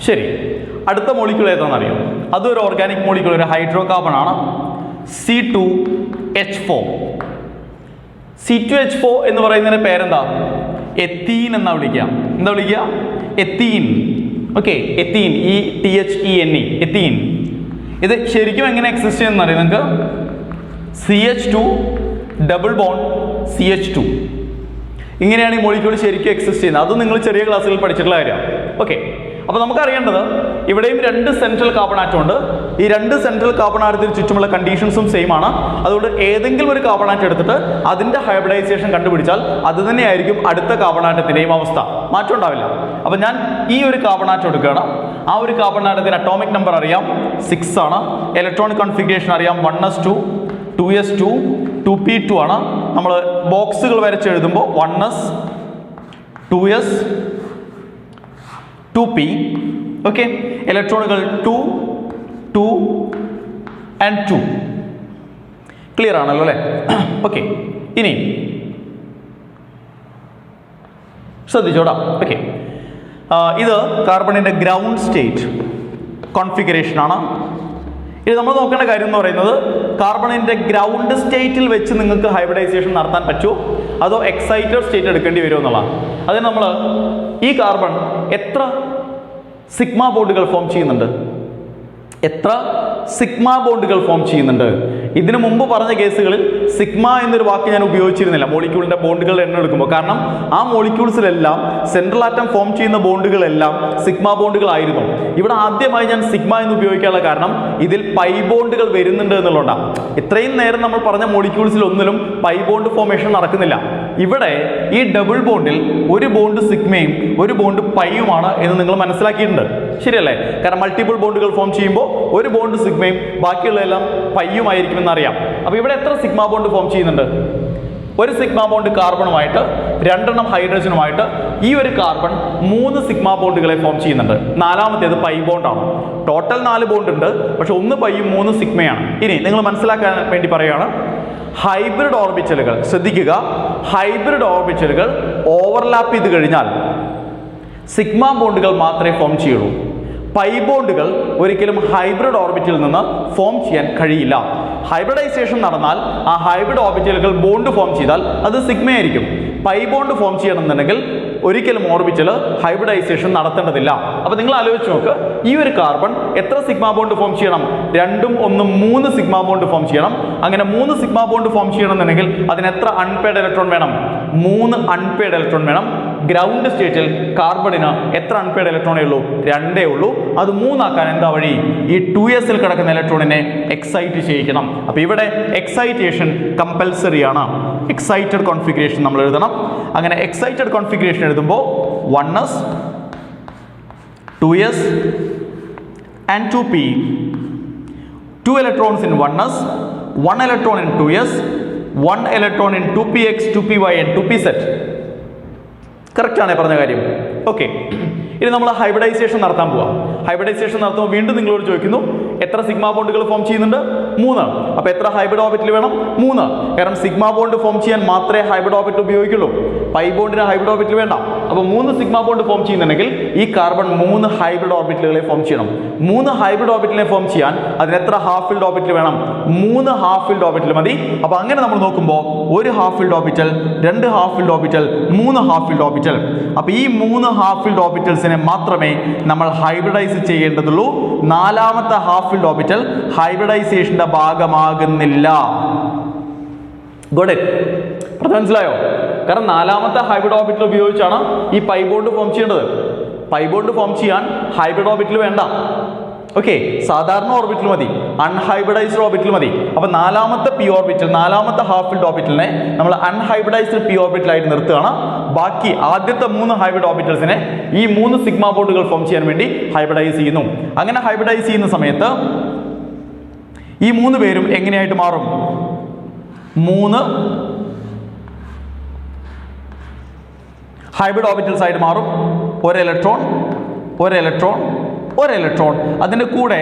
ശരി, അടുത്ത മോളിക്യൂൾ ഏതാണെന്ന് അറിയാം. അതൊരു ഓർഗാനിക് മോളിക്യൂൾ, ഒരു ഹൈഡ്രോ കാർബൺ ആണ്, C2H4. C2H4 എന്ന് പറയുന്നതിന്റെ പേരെന്താ? എത്തീൻ എന്നാ വിളിക്കുക. എന്താ വിളിക്കുക? Ethene. Okay, ethene, ETHENE, ethene. ഇത് ശരിക്കും എങ്ങനെ എക്സിസ്റ്റ് ചെയ്യുന്ന അറിയാം നിങ്ങൾക്ക്? CH2 ഡബിൾ ബോണ്ട് CH2, ഇങ്ങനെയാണ് ഈ മോളിക്യൂൾ ശരിക്കും എക്സിസ്റ്റ് ചെയ്യുന്നത്. അത് നിങ്ങൾ ചെറിയ ക്ലാസ്സുകളിൽ പഠിച്ചിട്ടുള്ള കാര്യമാണ്. ഓക്കെ, അപ്പോൾ നമുക്കറിയേണ്ടത് ഇവിടെയും 2 സെൻട്രൽ കാർബൺ ആറ്റം ഉണ്ട്. ഈ 2 സെൻട്രൽ കാർബൺ ആറ്റത്തിന് ചുറ്റുമുള്ള കണ്ടീഷൻസും സെയിം ആണ്. അതുകൊണ്ട് ഏതെങ്കിലും ഒരു കാർബൺ ആറ്റം എടുത്തിട്ട് അതിന്റെ ഹൈബ്രിഡൈസേഷൻ കണ്ടുപിടിച്ചാൽ അത് തന്നെയായിരിക്കും അടുത്ത കാർബൺ ആറ്റത്തിന്റെയും അവസ്ഥ, മാറ്റം ഉണ്ടാവില്ല. അപ്പോൾ ഞാൻ ഈ ഒരു കാർബൺ ആറ്റം എടുക്കുകയാണ്. ആ ഒരു കാർബൺ ആറ്റത്തിന് അറ്റോമിക് നമ്പർ അറിയാം, 6 ആണ്. ഇലക്ട്രോണിക് കോൺഫിഗറേഷൻ അറിയാം, 1s2, 2s2, 2p2 ആണ്. നമ്മൾ ബോക്സുകൾ വരച്ച് എഴുതുമ്പോൾ 1s, 2s, 2p. ഓക്കെ, ഇലക്ട്രോണുകൾ 2, 2 and 2. ക്ലിയർ ആണല്ലോ അല്ലേ? ഓക്കെ, ഇനി ശ്രദ്ധിച്ചോടാ. ഓക്കെ, ഇത് കാർബണിന്റെ ഗ്രൗണ്ട് സ്റ്റേറ്റ് കോൺഫിഗറേഷൻ ആണ്. ഇത് നമ്മൾ നോക്കേണ്ട കാര്യം എന്ന് പറയുന്നത്, കാർബണിന്റെ ഗ്രൗണ്ട് സ്റ്റേറ്റിൽ വെച്ച് നിങ്ങൾക്ക് ഹൈബ്രിഡൈസേഷൻ നടത്താൻ പറ്റുമോ അതോ എക്സൈറ്റഡ് സ്റ്റേറ്റ് എടുക്കേണ്ടി വരുമോ എന്നുള്ളതാണ്. അതിന് നമ്മൾ ഈ കാർബൺ എത്ര സിഗ്മ ബോണ്ടുകൾ ഫോം ചെയ്യുന്നുണ്ട്, എത്ര സിഗ്മ ബോണ്ടുകൾ ഫോം ചെയ്യുന്നുണ്ട്. ഇതിനു മുമ്പ് പറഞ്ഞ കേസുകളിൽ സിഗ്മ എന്നൊരു വാക്ക് ഞാൻ ഉപയോഗിച്ചിരുന്നില്ല മോളിക്യൂളിന്റെ ബോണ്ടുകളുടെ എണ്ണം എടുക്കുമ്പോൾ. കാരണം ആ മോളിക്യൂൾസിലെല്ലാം സെൻട്രൽ ആറ്റം ഫോം ചെയ്യുന്ന ബോണ്ടുകളെല്ലാം സിഗ്മ ബോണ്ടുകളായിരുന്നു. ഇവിടെ ആദ്യമായി ഞാൻ സിഗ്മ എന്ന് ഉപയോഗിക്കാനുള്ള കാരണം ഇതിൽ പൈ ബോണ്ടുകൾ വരുന്നുണ്ട് എന്നുള്ളതാണ്. ഇത്രയും നേരം നമ്മൾ പറഞ്ഞ മോളിക്യൂൾസിൽ ഒന്നിലും പൈ ബോണ്ട് ഫോർമേഷൻ നടക്കുന്നില്ല. ഇവിടെ ഈ ഡബിൾ ബോണ്ടിൽ ഒരു ബോണ്ട് സിഗ്മയും ഒരു ബോണ്ട് പൈയുമാണ് എന്ന് നിങ്ങൾ മനസ്സിലാക്കിയിട്ടുണ്ട്, ശരിയല്ലേ? കാരണം മൾട്ടിപ്പിൾ ബോണ്ടുകൾ ഫോം ചെയ്യുമ്പോൾ ഒരു ബോണ്ട് സിഗ്മയും ബാക്കിയുള്ളതെല്ലാം പൈയുമായിരിക്കും എന്നറിയാം. അപ്പോൾ ഇവിടെ എത്ര സിഗ്മ ബോണ്ട് ഫോം ചെയ്യുന്നുണ്ട്? ഒരു സിഗ്മ ബോണ്ട് കാർബണുമായിട്ട് 2 ഹൈഡ്രജനുമായിട്ട് ഈ ഒരു കാർബൺ 3 സിഗ്മ ബോണ്ടുകളെ ഫോം ചെയ്യുന്നുണ്ട്. നാലാമത്തേത് പൈ ബോണ്ടാണ്. ടോട്ടൽ 4 ബോണ്ട് ഉണ്ട്, പക്ഷെ 1 പൈയും 3 സിഗ്മയാണ്. ഇനി നിങ്ങൾ മനസ്സിലാക്കാൻ വേണ്ടി പറയുകയാണ്, ഹൈബ്രിഡ് ഓർബിറ്റലുകൾ ശ്രദ്ധിക്കുക, ഹൈബ്രിഡ് ഓർബിറ്റലുകൾ ഓവർലാപ്പ് ചെയ്ത് കഴിഞ്ഞാൽ സിഗ്മ ബോണ്ടുകൾ മാത്രമേ ഫോം ചെയ്യുള്ളൂ. പൈ ബോണ്ടുകൾ ഒരിക്കലും ഹൈബ്രിഡ് ഓർബിറ്റിൽ നിന്ന് ഫോം ചെയ്യാൻ കഴിയില്ല. ഹൈബ്രിഡൈസേഷൻ നടന്നാൽ ആ ഹൈബ്രിഡ് ഓർബിറ്റലുകൾ ബോണ്ട് ഫോം ചെയ്താൽ അത് സിഗ്മയായിരിക്കും. പൈ ബോണ്ട് ഫോം ചെയ്യണമെന്നുണ്ടെങ്കിൽ ഒരിക്കലും ഓർബിറ്റൽ ഹൈബ്രിഡൈസേഷൻ നടത്തേണ്ടതില്ല. അപ്പോൾ നിങ്ങൾ ആലോചിച്ച് നോക്ക്, ഈ ഒരു കാർബൺ എത്ര സിഗ്മ ബോണ്ട് ഫോം ചെയ്യണം? 2ഉം 1ഉം 3 സിഗ്മ ബോണ്ട് ഫോം ചെയ്യണം. അങ്ങനെ 3 സിഗ്മ ബോണ്ട് ഫോം ചെയ്യണമെന്നുണ്ടെങ്കിൽ അതിന് എത്ര അൺപെയർഡ് ഇലക്ട്രോൺ വേണം? 3 അൺപെയർഡ് ഇലക്ട്രോൺ വേണം. ഗ്രൗണ്ട് സ്റ്റേറ്റിൽ കാർബണിന് എത്ര അൺപെയർഡ് ഇലക്ട്രോണേ ഉള്ളൂ? 2 ഉള്ളൂ. അത് 3 ആക്കാൻ എന്താ വഴി? ഈ 2sൽ കിടക്കുന്ന ഇലക്ട്രോണിനെ എക്സൈറ്റ് ചെയ്യിക്കണം. അപ്പോൾ ഇവിടെ എക്സൈറ്റേഷൻ കമ്പൽസറി ആണ്. എക്സൈറ്റഡ് കോൺഫിഗറേഷൻ നമ്മൾ എഴുതണം. അങ്ങനെ എക്സൈറ്റഡ് കോൺഫിഗറേഷൻ എഴുതുമ്പോൾ 1s, 2s and 2p, 2 electrons in 1s, 1 electron in 2s, 1 electron in 2px, 2py and 2pz. Correct ആണ് പറഞ്ഞ കാര്യം. ഓക്കെ, ഇനി നമ്മൾ ഹൈബ്രിഡൈസേഷൻ നടത്താൻ പോവാം. ഹൈബ്രിഡൈസേഷൻ നടത്തുമ്പോൾ വീണ്ടും നിങ്ങളോട് ചോദിക്കുന്നു, എത്ര സിഗ്മ ബോണ്ടുകൾ ഫോം ചെയ്യുന്നുണ്ട്? 3. അപ്പോൾ എത്ര ഹൈബ്രിഡ് ഓർബിറ്റൽ വേണം? 3. കാരണം സിഗ്മ ബോണ്ട് ഫോം ചെയ്യാൻ മാത്രമേ ഹൈബ്രിഡ് ഓർബിറ്റൽ ഉപയോഗിക്കുള്ളൂ. പൈ ബോണ്ടിന് ഹൈബ്രിഡ് ഓർബിറ്റൽ വേണ്ട. അപ്പോൾ 3 സിഗ്മ ബോണ്ട് ഫോം ചെയ്യുന്നുണ്ടെങ്കിൽ ഈ കാർബൺ 3 ഹൈബ്രിഡ് ഓർബിറ്റലുകളെ ഫോം ചെയ്യണം. 3 ഹൈബ്രിഡ് ഓർബിറ്റലിനെ ഫോം ചെയ്യാൻ അതിന് എത്ര ഹാഫ് ഫിൽഡ് ഓർബിറ്റൽ വേണം? 3 ഹാഫ് ഫിൽഡ് ഓർബിറ്റൽ മതി. അപ്പോൾ അങ്ങനെ നമ്മൾ നോക്കുമ്പോൾ 1 half filled orbital, 2 half filled orbital, 3 half filled orbital. അപ്പോൾ ഈ 3 ഹാഫ് ഫിൽഡ് ഓർബിറ്റൽസിനെ മാത്രമേ നമ്മൾ ഹൈബ്രിഡൈസ് ചെയ്യേണ്ടതുള്ളൂ. 4ാമത്തെ ഹാഫ് ഫിൽഡ് ഓർബിറ്റൽ ഹൈബ്രിഡൈസേഷന്റെ ഭാഗമാകുന്നില്ല. Got it? മനസ്സിലായോ? കാരണം 4ാമത്തെ ഹൈബ്രിഡ് ഓർബിറ്റൽ ഉപയോഗിച്ചാണ് ഈ പൈ ബോണ്ട് ഫോം ചെയ്യേണ്ടത്. പൈ ബോണ്ട് ഫോം ചെയ്യാൻ ഹൈബ്രിഡ് ഓർബിറ്റൽ വേണ്ട. ഓക്കെ, സാധാരണ ഓർബിറ്റൽ മതി, അൺഹൈബ്രിഡൈസ്ഡ് ഓർബിറ്റൽ മതി. അപ്പോൾ 4ാമത്തെ പി ഓർബിറ്റൽ, 4ാമത്തെ ഹാഫ് ഫിൽഡ് ഓർബിറ്റലിനെ നമ്മൾ അൺഹൈബ്രിഡൈസ്ഡ് പി ഓർബിറ്റലായിട്ട് നിർത്തുകയാണ്. ബാക്കി ആദ്യത്തെ 3 ഹൈബ്രിഡ് ഓർബിറ്റൽസിനെ ഈ 3 സിഗ്മ ബോണ്ടുകൾ ഫോം ചെയ്യാൻ വേണ്ടി ഹൈബ്രിഡൈസ് ചെയ്യുന്നു. അങ്ങനെ ഹൈബ്രിഡൈസ് ചെയ്യുന്ന സമയത്ത് ഈ 3 പേരും എങ്ങനെയായിട്ട് മാറും? 3 ഹൈബ്രിഡ് ഓർബിറ്റൽസ് ആയിട്ട് മാറും. 1 ഇലക്ട്രോൺ, 1 ഇലക്ട്രോൺ, ഒരു ഇലക്ട്രോൺ, അതിൻ്റെ കൂടെ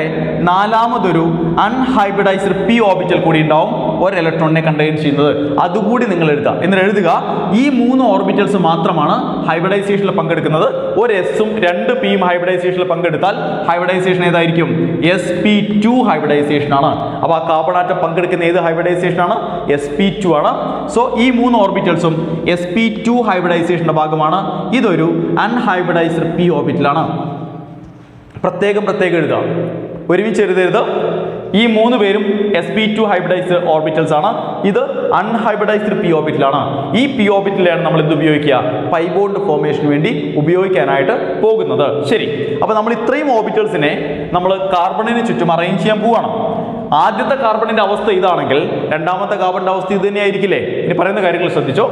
നാലാമതൊരു അൺഹൈബ്രിഡൈസ്ഡ് പി ഓർബിറ്റൽ കൂടി ഉണ്ടാവും ഒരു ഇലക്ട്രോണിനെ കണ്ടെയ്ൻ ചെയ്യുന്നത്. അതുകൂടി നിങ്ങൾ എഴുതുക. എന്നിട്ട് എഴുതുക ഈ 3 ഓർബിറ്റൽസ് മാത്രമാണ് ഹൈബ്രിഡൈസേഷനിൽ പങ്കെടുക്കുന്നത്. ഒരു എസും 2 പിയും ഹൈബ്രിഡൈസേഷനിൽ പങ്കെടുത്താൽ ഹൈബ്രിഡൈസേഷൻ ഏതായിരിക്കും? sp2 ഹൈബ്രിഡൈസേഷൻ ആണ്. അപ്പോൾ ആ കാർബൺ ആറ്റം പങ്കെടുക്കുന്ന ഏത് ഹൈബ്രിഡൈസേഷൻ ആണ്? sp2 ആണ്. സോ ഈ 3 ഓർബിറ്റൽസും sp2 ഹൈബ്രിഡൈസേഷന്റെ ഭാഗമാണ്. ഇതൊരു അൺഹൈബ്രിഡൈസ്ഡ് പി ഓർബിറ്റലാണ്. പ്രത്യേകം എഴുതുക, ഒരുമിച്ച് എഴുതരുത്. ഈ 3 പേരും sp2 ഹൈബ്രിഡൈസ്ഡ് ഓർബിറ്റൽസ് ആണ്. ഇത് അൺഹൈബ്രിഡൈസ്ഡ് പി ഓർബിറ്റലാണ്. ഈ പി ഓർബിറ്റലാണ് നമ്മൾ എന്ത് ഉപയോഗിക്കുക? പൈ ബോണ്ട് ഫോർമേഷന് വേണ്ടി ഉപയോഗിക്കാനായിട്ട് പോകുന്നത്. ശരി, അപ്പോൾ നമ്മൾ ഇത്രയും ഓർബിറ്റൽസിനെ നമ്മൾ കാർബണിന് ചുറ്റും അറേഞ്ച് ചെയ്യാൻ പോവുകയാണ്. ആദ്യത്തെ കാർബണിന്റെ അവസ്ഥ ഇതാണെങ്കിൽ രണ്ടാമത്തെ കാർബണിന്റെ അവസ്ഥ ഇത് തന്നെയായിരിക്കില്ലേ? ഇനി പറയുന്ന കാര്യങ്ങൾ ശ്രദ്ധിച്ചോ.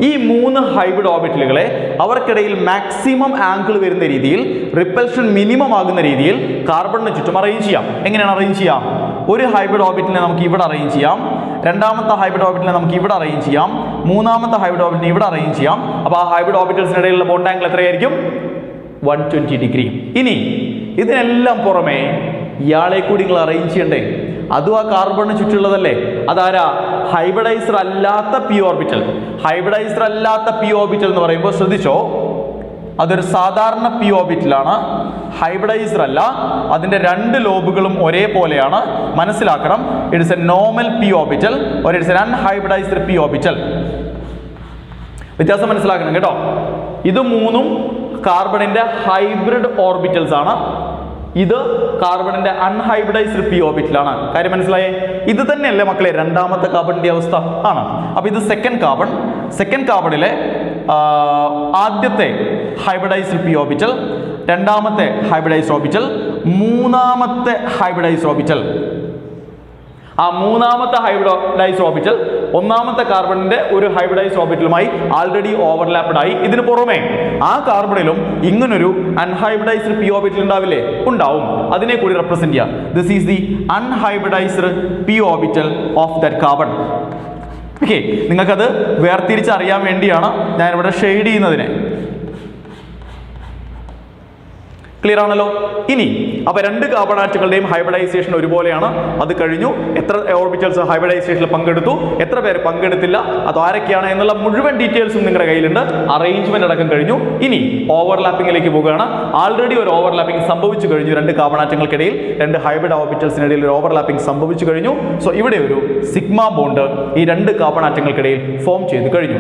ഈ 3 ഹൈബ്രിഡ് ഓർബിറ്റലുകളെ അവർക്കിടയിൽ മാക്സിമം ആംഗിൾ വരുന്ന രീതിയിൽ, റിപ്പൽഷൻ മിനിമം ആകുന്ന രീതിയിൽ കാർബണിന് ചുറ്റും അറേഞ്ച് ചെയ്യാം. എങ്ങനെയാണ് അറേഞ്ച് ചെയ്യാം? ഒരു ഹൈബ്രിഡ് ഓർബിറ്റലിനെ നമുക്ക് ഇവിടെ അറേഞ്ച് ചെയ്യാം, രണ്ടാമത്തെ ഹൈബ്രിഡ് ഓർബിറ്റലിനെ നമുക്ക് ഇവിടെ അറേഞ്ച് ചെയ്യാം, മൂന്നാമത്തെ ഹൈബ്രിഡ് ഓർബിറ്റലിനെ ഇവിടെ അറേഞ്ച് ചെയ്യാം. അപ്പോൾ ആ ഹൈബ്രിഡ് ഓർബിറ്റൽസിനിടയിലുള്ള ബോണ്ട് ആംഗിൾ എത്രയായിരിക്കും? 120 ഡിഗ്രി. ഇനി ഇതിനെല്ലാം പുറമെ ഇയാളെ കൂടി നിങ്ങൾ അറേഞ്ച് ചെയ്യണ്ടേ? അതും ആ കാർബണിന് ചുറ്റുള്ളതല്ലേ? അതാരാ? ഹൈബ്രിഡൈസർ അല്ലാത്ത പി ഓർബിറ്റൽ. ഹൈബ്രിഡൈസർ അല്ലാത്ത പി ഓർബിറ്റൽ എന്ന് പറയുമ്പോൾ ശ്രദ്ധിച്ചോ, അതൊരു സാധാരണ പി ഓർബിറ്റലാണ്, ഹൈബ്രിഡൈസർ അല്ല. അതിൻ്റെ 2 ലോബുകളും ഒരേപോലെയാണ്. മനസ്സിലാക്കണം, it's A normal P orbital or it's an unhybridised P orbital. വ്യത്യാസം മനസ്സിലാക്കണം കേട്ടോ. ഇത് 3ഉം കാർബണിന്റെ ഹൈബ്രിഡ് ഓർബിറ്റൽസ് ആണ്. ഇത് കാർബണിന്റെ അൺഹൈബ്രിഡൈസ്ഡ് പി ഓർബിറ്റലാണ്. കാര്യം മനസ്സിലായേ? ഇത് തന്നെയല്ലേ മക്കളെ രണ്ടാമത്തെ കാർബണിന്റെ അവസ്ഥ ആണ്. അപ്പൊ ഇത് സെക്കൻഡ് കാർബണിലെ ആദ്യത്തെ ഹൈബ്രിഡൈസ്ഡ് പി ഓർബിറ്റൽ, രണ്ടാമത്തെ ഹൈബ്രിഡൈസ്ഡ് ഓർബിറ്റൽ, മൂന്നാമത്തെ ഹൈബ്രിഡൈസ്ഡ് ഓർബിറ്റൽ. ആ മൂന്നാമത്തെ ഹൈബ്രിഡൈസ്ഡ് ഓർബിറ്റൽ ഒന്നാമത്തെ കാർബണിന്റെ ഒരു ഹൈബ്രിഡൈസ്ഡ് ഓർബിറ്റലുമായി ആൾറെഡി ഓവർലാപ്ഡ് ആയി. ഇതിന് പുറമെ ആ കാർബണിലും ഇങ്ങനൊരു അൺഹൈബ്രിഡൈസ്ഡ് പി ഓർബിറ്റൽ ഉണ്ടാവില്ലേ? ഉണ്ടാവും. അതിനെ കൂടി റെപ്രസെന്റ് ചെയ്യാം. This is the unhybridised P orbital of that carbon. Okay, നിങ്ങൾക്കത് വേർതിരിച്ചറിയാൻ വേണ്ടിയാണ് ഞാനിവിടെ ഷെയ്ഡ് ചെയ്യുന്നതിനെ. ക്ലിയർ ആണല്ലോ? ഇനി അപ്പൊ 2 കാർബൺ ആറ്റങ്ങളുടെയും ഹൈബ്രിഡൈസേഷൻ ഒരുപോലെയാണ്. അത് കഴിഞ്ഞു. എത്ര ഓർബിറ്റൽസ് ഹൈബ്രിഡൈസേഷനിൽ പങ്കെടുത്തു, എത്ര പേര് പങ്കെടുത്തില്ല, അത് ആരൊക്കെയാണ് എന്നുള്ള മുഴുവൻ ഡീറ്റെയിൽസും നിങ്ങളുടെ കയ്യിലുണ്ട്. അറേഞ്ച്മെന്റ് അടക്കം കഴിഞ്ഞു. ഇനി ഓവർലാപ്പിംഗിലേക്ക് പോവുകയാണ്. ആൾറെഡി ഒരു ഓവർലാപ്പിംഗ് സംഭവിച്ചു കഴിഞ്ഞു. 2 കാർബൺ ആറ്റങ്ങൾക്കിടയിൽ, 2 ഹൈബ്രിഡ് ഓർബിറ്റൽസിനിടയിൽ ഒരു ഓവർലാപ്പിംഗ് സംഭവിച്ചു കഴിഞ്ഞു. സോ ഇവിടെ ഒരു സിഗ്മ ബോണ്ട് ഈ 2 കാർബൺ ആറ്റങ്ങൾക്കിടയിൽ ഫോം ചെയ്ത് കഴിഞ്ഞു.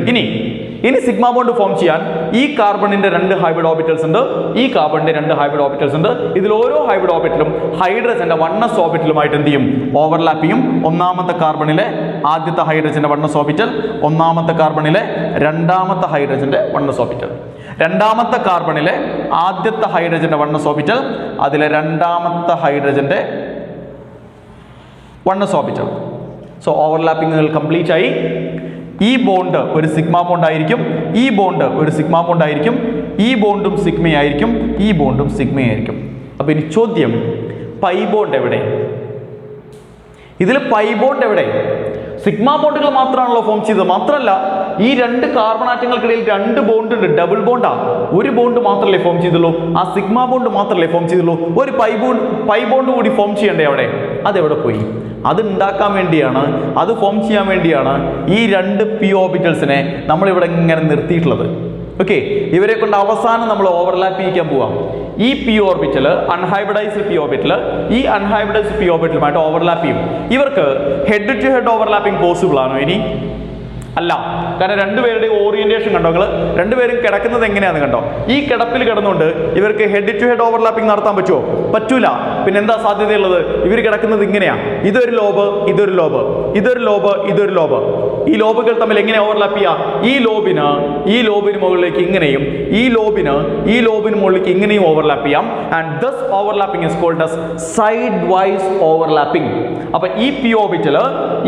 ഇനി സിഗ്മ ബോണ്ട് ഫോം ചെയ്യാൻ ഈ കാർബണിന്റെ 2 ഹൈബ്രിഡ് ഓർബിറ്റൽസ് ഉണ്ട്, ഈ കാർബണിന്റെ 2 ഹൈബ്രിഡ് ഓർബിറ്റൽസ് ഉണ്ട്. ഇതിൽ ഓരോ ഹൈബ്രിഡ് ഓർബിറ്റലും ഹൈഡ്രജന്റെ 1s ഓർബിറ്റലുമായിട്ട് എന്ത് ചെയ്യും? ഓവർലാപ്പ് ചെയ്യും. ഒന്നാമത്തെ കാർബണിലെ ആദ്യത്തെ ഹൈഡ്രജന്റെ 1s ഓർബിറ്റൽ, ഒന്നാമത്തെ കാർബണിലെ രണ്ടാമത്തെ ഹൈഡ്രജന്റെ 1s ഓർബിറ്റൽ, രണ്ടാമത്തെ കാർബണിലെ ആദ്യത്തെ ഹൈഡ്രജന്റെ 1s ഓർബിറ്റൽ, അതിലെ രണ്ടാമത്തെ ഹൈഡ്രജന്റെ 1s ഓർബിറ്റൽ. സോ ഓവർലാപ്പിംഗുകൾ കംപ്ലീറ്റ് ആയി. ഈ ബോണ്ട് ഒരു സിഗ്മ ബോണ്ട് ആയിരിക്കും, ഈ ബോണ്ട് ഒരു സിഗ്മ ബോണ്ട് ആയിരിക്കും, ഈ ബോണ്ടും സിഗ്മയായിരിക്കും, ഈ ബോണ്ടും സിഗ്മയായിരിക്കും. അപ്പൊ ഇനി ചോദ്യം, പൈ ബോണ്ട് എവിടെ? ഇതിൽ പൈ ബോണ്ട് എവിടെ? സിഗ്മ ബോണ്ടുകൾ മാത്രമാണല്ലോ ഫോം ചെയ്തത്. മാത്രമല്ല ഈ 2 കാർബൺ ആറ്റങ്ങൾക്കിടയിൽ 2 ബോണ്ട് ഉണ്ട്, ഡബിൾ ബോണ്ടാ. ഒരു ബോണ്ട് മാത്രമല്ലേ ഫോം ചെയ്തുള്ളൂ, ആ സിഗ്മ ബോണ്ട് മാത്രമല്ലേ ഫോം ചെയ്തുള്ളൂ. ഒരു പൈ ബോണ്ട് കൂടി ഫോം ചെയ്യണ്ടേ അവിടെ? അതെവിടെ പോയി? അത് ഉണ്ടാക്കാൻ വേണ്ടിയാണ്, അത് ഫോം ചെയ്യാൻ വേണ്ടിയാണ് ഈ 2 പി ഓർബിറ്റൽസിനെ നമ്മളിവിടെ ഇങ്ങനെ നിർത്തിയിട്ടുള്ളത്. ഓക്കെ, ഇവരെ കൊണ്ട് അവസാനം നമ്മൾ ഓവർലാപ്പ് ചെയ്യിക്കാൻ പോവാം. ഈ P orbital unhybridised P orbital ഈ അൺഹൈബ്രിഡൈസ്ഡ് പി ഓർബിറ്റലുമായിട്ട് ഓവർലാപ്പ് ചെയ്യും. ഇവർക്ക് head to head overlapping possible ആണോ? ഇനി അല്ല. കാരണം 2 പേരുടെയും ഓറിയന്റേഷൻ കണ്ടോ നിങ്ങൾ? 2 പേരും കിടക്കുന്നത് എങ്ങനെയാന്ന് കണ്ടോ? ഈ കിടപ്പിൽ കിടന്നുകൊണ്ട് ഇവർക്ക് ഹെഡ് ടു ഹെഡ് ഓവർലാപ്പിംഗ് നടത്താൻ പറ്റുമോ? പറ്റൂല. പിന്നെ എന്താ സാധ്യതയുള്ളത്? ഇവർ കിടക്കുന്നത് ഇങ്ങനെയാ. ഇതൊരു ലോബ്, ഇതൊരു ലോബ്, ഇതൊരു ലോബ്, ഇതൊരു ലോബ്. ഈ ലോബുകൾ തമ്മിൽ എങ്ങനെ ഓവർലാപ്പ് ചെയ്യാം? ഈ ലോബിന് മുകളിലേക്ക് ഇങ്ങനെയും, ഈ ലോബിന് മുകളിലേക്ക് ഇങ്ങനെയും ഓവർലാപ്പ് ചെയ്യാം. And this overlapping is called as side wise overlapping. അപ്പൊ ഈ പി ഓർബിറ്റൽ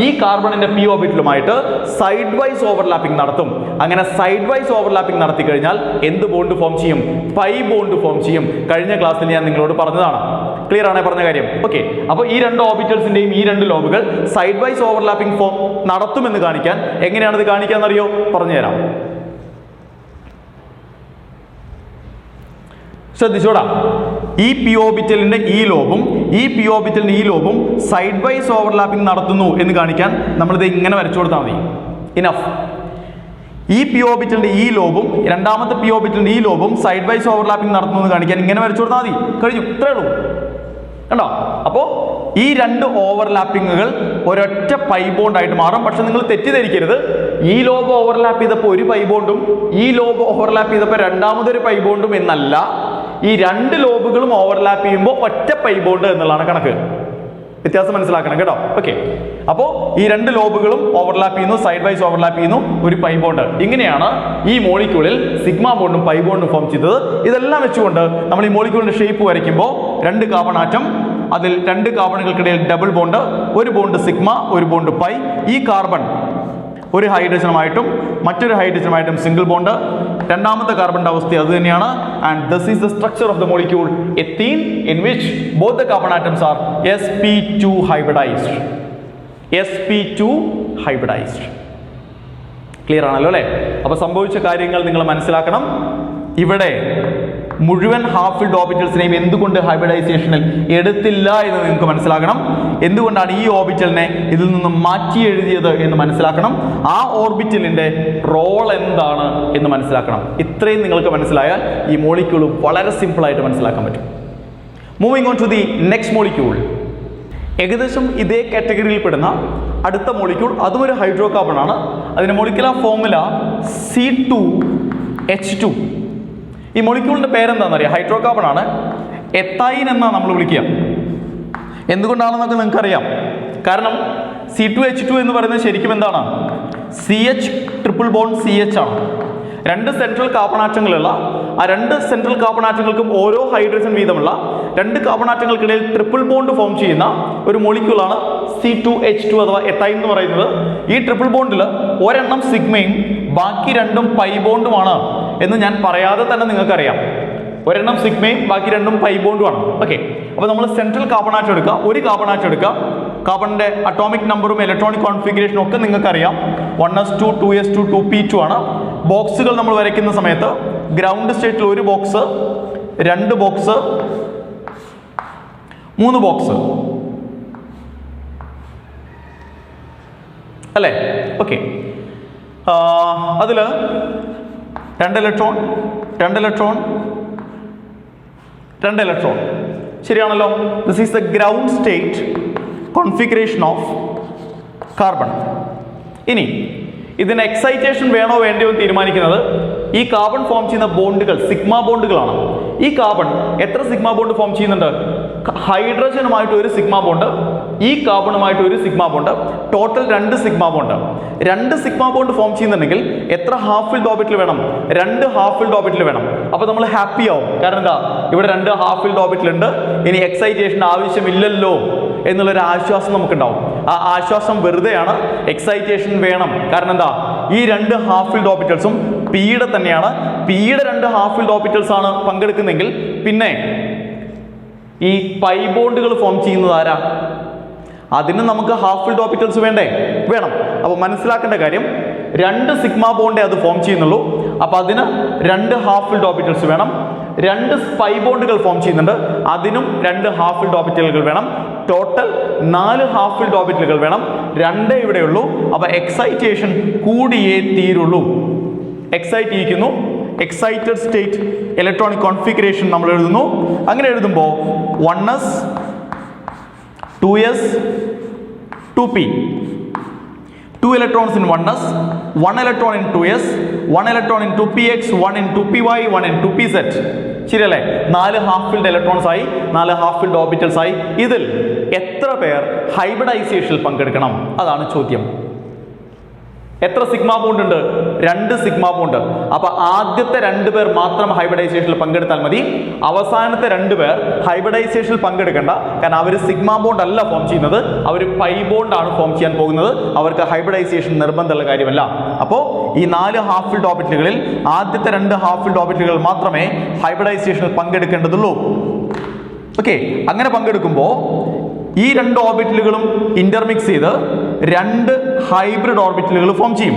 ഈ കാർബണിന്റെ പി ഓർബിറ്റലുമായിട്ട് സൈഡ് വൈസ് ഓവർലാപ്പിംഗ് നടത്തും. അങ്ങനെ സൈഡ് വൈസ് ഓവർലാപ്പിംഗ് നടത്തി കഴിഞ്ഞാൽ എന്ത് ബോണ്ട് ഫോം ചെയ്യും? പൈ ബോണ്ട് ഫോം ചെയ്യും. കഴിഞ്ഞ ക്ലാസ്സിൽ ഞാൻ നിങ്ങളോട് പറഞ്ഞതാണ്. ക്ലിയർ ആണേ പറഞ്ഞ കാര്യം? ഓക്കെ, അപ്പോൾ ഈ 2 ഓർബിറ്റൽസിന്റെയും ഈ 2 ലോബുകൾ സൈഡ് വൈസ് ഓവർലാപ്പിംഗ് ഫോം നടത്തുമെന്ന് കാണിക്കാൻ എങ്ങനെയാണത് കാണിക്കാന്നറിയോ? പറഞ്ഞുതരാം. ശ്രദ്ധിച്ചോടാ, ഈ പി ഓർബിറ്റലിന്റെ ഈ ലോബും ഈ പി ഓർബിറ്റലിന്റെ ഈ ലോബും സൈഡ് വൈസ് ഓവർലാപ്പിംഗ് നടത്തുന്നു എന്ന് കാണിക്കാൻ നമ്മളിത് ഇങ്ങനെ വരച്ചു കൊടുത്താൽ മതി. ഇനഫ്. ഈ പി ഓർബിറ്റലിന്റെ ഈ ലോബും രണ്ടാമത്തെ പി ഓർബിറ്റലിന്റെ ഈ ലോബും സൈഡ് വൈസ് ഓവർലാപ്പിംഗ് നടത്തുന്നു എന്ന് കാണിക്കാൻ ഇങ്ങനെ വരച്ചു കൊടുത്താൽ മതി. കഴിഞ്ഞു, ഇത്രേ ഉള്ളൂ. കണ്ടോ? അപ്പോൾ ഈ രണ്ട് ഓവർലാപ്പിങ്ങുകൾ ഒരൊറ്റ പൈ ബോണ്ട് ആയിട്ട് മാറും. പക്ഷെ നിങ്ങൾ തെറ്റിദ്ധരിക്കരുത്, ഈ ലോബ് ഓവർലാപ്പ് ചെയ്തപ്പോൾ ഒരു പൈ ബോണ്ടും ഈ ലോബ് ഓവർലാപ്പ് ചെയ്തപ്പോൾ രണ്ടാമതൊരു പൈ ബോണ്ടും എന്നല്ല. ഈ രണ്ട് ലോബുകളും ഓവർലാപ്പ് ചെയ്യുമ്പോൾ ഒറ്റ പൈ ബോണ്ട് എന്നുള്ളതാണ് കണക്ക്. വ്യത്യാസം മനസ്സിലാക്കണം കേട്ടോ. ഓക്കെ, അപ്പോൾ ഈ രണ്ട് ലോബുകളും ഓവർലാപ്പ് ചെയ്യുന്നു, സൈഡ് വൈസ് ഓവർലാപ്പ് ചെയ്യുന്നു, ഒരു പൈ ബോണ്ട്. ഇങ്ങനെയാണ് ഈ മോളിക്യൂളിൽ സിഗ്മ ബോണ്ടും പൈ ബോണ്ടും ഫോം ചെയ്തത്. ഇതെല്ലാം വെച്ചുകൊണ്ട് നമ്മൾ ഈ മോളിക്യൂളിന്റെ ഷേപ്പ് വരയ്ക്കുമ്പോൾ രണ്ട് കാർബൺ ആറ്റം, അതിൽ രണ്ട് കാർബണുകൾക്കിടയിൽ ഡബിൾ ബോണ്ട്, ഒരു ബോണ്ട് സിഗ്മ, ഒരു ബോണ്ട് പൈ. ഈ കാർബൺ ഒരു ഹൈഡ്രജനുമായിട്ടും മറ്റൊരു ഹൈഡ്രജനുമായിട്ടും സിംഗിൾ ബോണ്ട്. രണ്ടാമത്തെ കാർബണിന്റെ അവസ്ഥ അത് തന്നെയാണ്. And this is the structure of the molecule ethene in which both the carbon atoms are sp2 hybridized. sp2 hybridized. Clear ആണല്ലോ അല്ലേ? അപ്പൊ സംഭവിച്ച കാര്യങ്ങൾ നിങ്ങൾ മനസ്സിലാക്കണം. ഇവിടെ മുഴുവൻ ഹാഫ് ഫിൽഡ് ഓർബിറ്റൽസിനെയും എന്തുകൊണ്ട് ഹൈബ്രിഡൈസേഷനിൽ എടുത്തില്ല എന്ന് നിങ്ങൾക്ക് മനസ്സിലാക്കണം. എന്തുകൊണ്ടാണ് ഈ ഓർബിറ്റലിനെ ഇതിൽ നിന്നും മാറ്റി എഴുതിയത് എന്ന് മനസ്സിലാക്കണം. ആ ഓർബിറ്റലിന്റെ റോൾ എന്താണ് എന്ന് മനസ്സിലാക്കണം. ഇത്രയും നിങ്ങൾക്ക് മനസ്സിലായാൽ ഈ മോളിക്യൂൾ വളരെ സിമ്പിൾ ആയിട്ട് മനസ്സിലാക്കാൻ പറ്റും. Moving on to the next molecule. ഏകദേശം ഇതേ കാറ്റഗറിയിൽ പെടുന്ന അടുത്ത മോളിക്യൂൾ, അതും ഒരു ഹൈഡ്രോ കാർബൺ ആണ്. അതിന്റെ മോളിക്കുലർ ഫോർമുല C2H2. ഈ മോളിക്യൂളിന്റെ പേരെന്താണെന്നറിയാം? ഹൈഡ്രോ കാർബൺ ആണ്. എത്തൈൻ എന്നാണ് നമ്മൾ വിളിക്കുക. എന്തുകൊണ്ടാണെന്നൊക്കെ നിങ്ങൾക്കറിയാം. കാരണം C2H2 എന്ന് പറയുന്നത് ശരിക്കും എന്താണ്? CH ട്രിപ്പിൾ ബോണ്ട് CH ആണ്. രണ്ട് സെൻട്രൽ കാർബൺ ആറ്റങ്ങളുള്ള ആ രണ്ട് സെൻട്രൽ കാർബൺ ആറ്റങ്ങൾക്കും ഓരോ ഹൈഡ്രജൻ വീതമുള്ള രണ്ട് കാർബൺ ആറ്റങ്ങൾക്കിടയിൽ ട്രിപ്പിൾ ബോണ്ട് ഫോം ചെയ്യുന്ന ഒരു മോളിക്യൂളാണ് C2H2 അഥവാ എത്തൈൻ എന്ന് പറയുന്നത്. ഈ ട്രിപ്പിൾ ബോണ്ടിൽ ഒരെണ്ണം സിഗ്മയും ബാക്കി രണ്ടും പൈ ബോണ്ടുമാണ് എന്ന് ഞാൻ പറയാതെ തന്നെ നിങ്ങൾക്കറിയാം. ഒരെണ്ണം സിഗ്മയും ബാക്കി രണ്ടും പൈ ബോണ്ടുമാണ്. ഓക്കെ, അപ്പോൾ നമ്മൾ സെൻട്രൽ കാർബൺ ആറ്റം എടുക്കുക, ഒരു കാർബൺ ആറ്റം എടുക്കുക. കാർബണിന്റെ അറ്റോമിക് നമ്പറും ഇലക്ട്രോണിക് കോൺഫിഗറേഷനും ഒക്കെ നിങ്ങൾക്കറിയാം. 1s2 2s2 2p2 ആണ്. ബോക്സുകൾ നമ്മൾ വരയ്ക്കുന്ന സമയത്ത് ഗ്രൗണ്ട് സ്റ്റേറ്റിൽ ഒരു ബോക്സ്, രണ്ട് ബോക്സ്, മൂന്ന് ബോക്സ് അല്ലേ? ഓക്കെ, അതിൽ രണ്ട് ഇലക്ട്രോൺ, രണ്ട് ഇലക്ട്രോൺ, രണ്ട് ഇലക്ട്രോൺ. ശരിയാണല്ലോ? This is the ground state configuration of carbon. ഇനി ഇതിന് എക്സൈറ്റേഷൻ വേണോ വേണ്ടയോ എന്ന് തീരുമാനിക്കുന്നത് ഈ കാർബൺ ഫോം ചെയ്യുന്ന ബോണ്ടുകൾ സിഗ്മ ബോണ്ടുകളാണ്. ഈ കാർബൺ എത്ര സിഗ്മ ബോണ്ട് ഫോം ചെയ്യുന്നുണ്ട്? ഹൈഡ്രജനുമായിട്ട് ഒരു സിഗ്മ ബോണ്ട്, ഈ കാർബണുമായിട്ട് ഒരു സിഗ്മ ബോണ്ട്, ടോട്ടൽ രണ്ട് സിഗ്മ ബോണ്ട്. രണ്ട് സിഗ്മ ബോണ്ട് ഫോം ചെയ്യുന്നുണ്ടെങ്കിൽ എത്ര ഹാഫ് ഫിൽഡ് ഓർബിറ്റൽ വേണം? രണ്ട് ഹാഫ് ഫിൽഡ് ഓർബിറ്റൽ വേണം. അപ്പോൾ നമ്മൾ ഹാപ്പി ആവും. കാരണം എന്താ? ഇവിടെ രണ്ട് ഹാഫ് ഫിൽഡ് ഓർബിറ്റൽ ഉണ്ട്, ഇനി എക്സൈറ്റേഷൻ ആവശ്യമില്ലല്ലോ എന്നുള്ളൊരു ആശ്വാസം നമുക്കുണ്ടാവും. ആ ആശ്വാസം വെറുതെയാണ്. എക്സൈറ്റേഷൻ വേണം. കാരണം എന്താ? ഈ രണ്ട് ഹാഫ് ഫിൽഡ് ഓർബിറ്റൽസും പിയുടെ തന്നെയാണ്. പിയുടെ രണ്ട് ഹാഫ് ഫിൽഡ് ഓർബിറ്റൽസ് ആണ് പങ്കെടുക്കുന്നെങ്കിൽ പിന്നെ ഈ പൈ ബോണ്ടുകൾ ഫോം ചെയ്യുന്നത് ആരാ? അതിന് നമുക്ക് ഹാഫ് ഫിൽഡ് ഓർബിറ്റൽസ് വേണ്ടേ? വേണം. അപ്പോൾ മനസ്സിലാക്കേണ്ട കാര്യം, രണ്ട് സിഗ്മ ബോണ്ടേ അത് ഫോം ചെയ്യുന്നുള്ളൂ. അപ്പോൾ അതിന് രണ്ട് ഹാഫ് ഫിൽഡ് ഓർബിറ്റൽസ് വേണം. രണ്ട് പൈ ബോണ്ടുകൾ ഫോം ചെയ്യുന്നുണ്ട്, അതിനും രണ്ട് ഹാഫ് ഫിൽഡ് ഓർബിറ്റലുകൾ വേണം. ടോട്ടൽ 4 ഹാഫ് ഫിൽഡ് ഓർബിറ്റലുകൾ വേണം. രണ്ടേ ഇവിടെയുള്ളൂ. അപ്പോൾ എക്സൈറ്റേഷൻ കൂടിയേ തീരുള്ളൂ. എക്സൈറ്റ് ചെയ്യിക്കുന്നു. എക്സൈറ്റഡ് സ്റ്റേറ്റ് ഇലക്ട്രോണിക് കോൺഫിഗറേഷൻ നമ്മൾ എഴുതുന്നു. അങ്ങനെ എഴുതുമ്പോൾ 1s 2s 2p, 2 electrons in 1s, 1 electron in 2s, 1 electron in 2px, 1 in 2py, 1 in 2pz. ശരിയല്ലേ? 4 ഹാഫ് ഫിൽഡ് ഇലക്ട്രോൺസ് ആയി, 4 ഹാഫ് ഫിൽഡ് ഓർബിറ്റൽസ് ആയി. ഇതിൽ എത്ര പേർ ഹൈബ്രിഡൈസേഷനിൽ പങ്കെടുക്കണം? അതാണ് ചോദ്യം. എത്ര സിഗ്മ ബോണ്ട് ഉണ്ട്? 2 സിഗ്മ ബോണ്ട്. അപ്പൊ ആദ്യത്തെ 2 പേർ മാത്രം ഹൈബ്രിഡൈസേഷനിൽ പങ്കെടുത്താൽ മതി. അവസാനത്തെ 2 പേർ ഹൈബ്രിഡൈസേഷനിൽ പങ്കെടുക്കേണ്ട. കാരണം അവർ സിഗ്മ ബോണ്ട് അല്ല ഫോം ചെയ്യുന്നത്, അവർ പൈ ബോണ്ട് ആണ് ഫോം ചെയ്യാൻ പോകുന്നത്. അവർക്ക് ഹൈബ്രിഡൈസേഷൻ നിർബന്ധമുള്ള കാര്യമല്ല. അപ്പോൾ ഈ 4 ഹാഫ് ഫിൽഡ് ഓർബിറ്റലുകളിൽ ആദ്യത്തെ 2 ഹാഫ് ഫിൽഡ് ഓർബിറ്റലുകൾ മാത്രമേ ഹൈബ്രിഡൈസേഷനിൽ പങ്കെടുക്കേണ്ടതുള്ളൂ. ഓക്കെ, അങ്ങനെ പങ്കെടുക്കുമ്പോൾ ഈ 2 ഓർബിറ്റലുകളും ഇന്റർമിക്സ് ചെയ്ത് 2 ഹൈബ്രിഡ് ഓർബിറ്റലുകൾ ഫോം ചെയ്യും.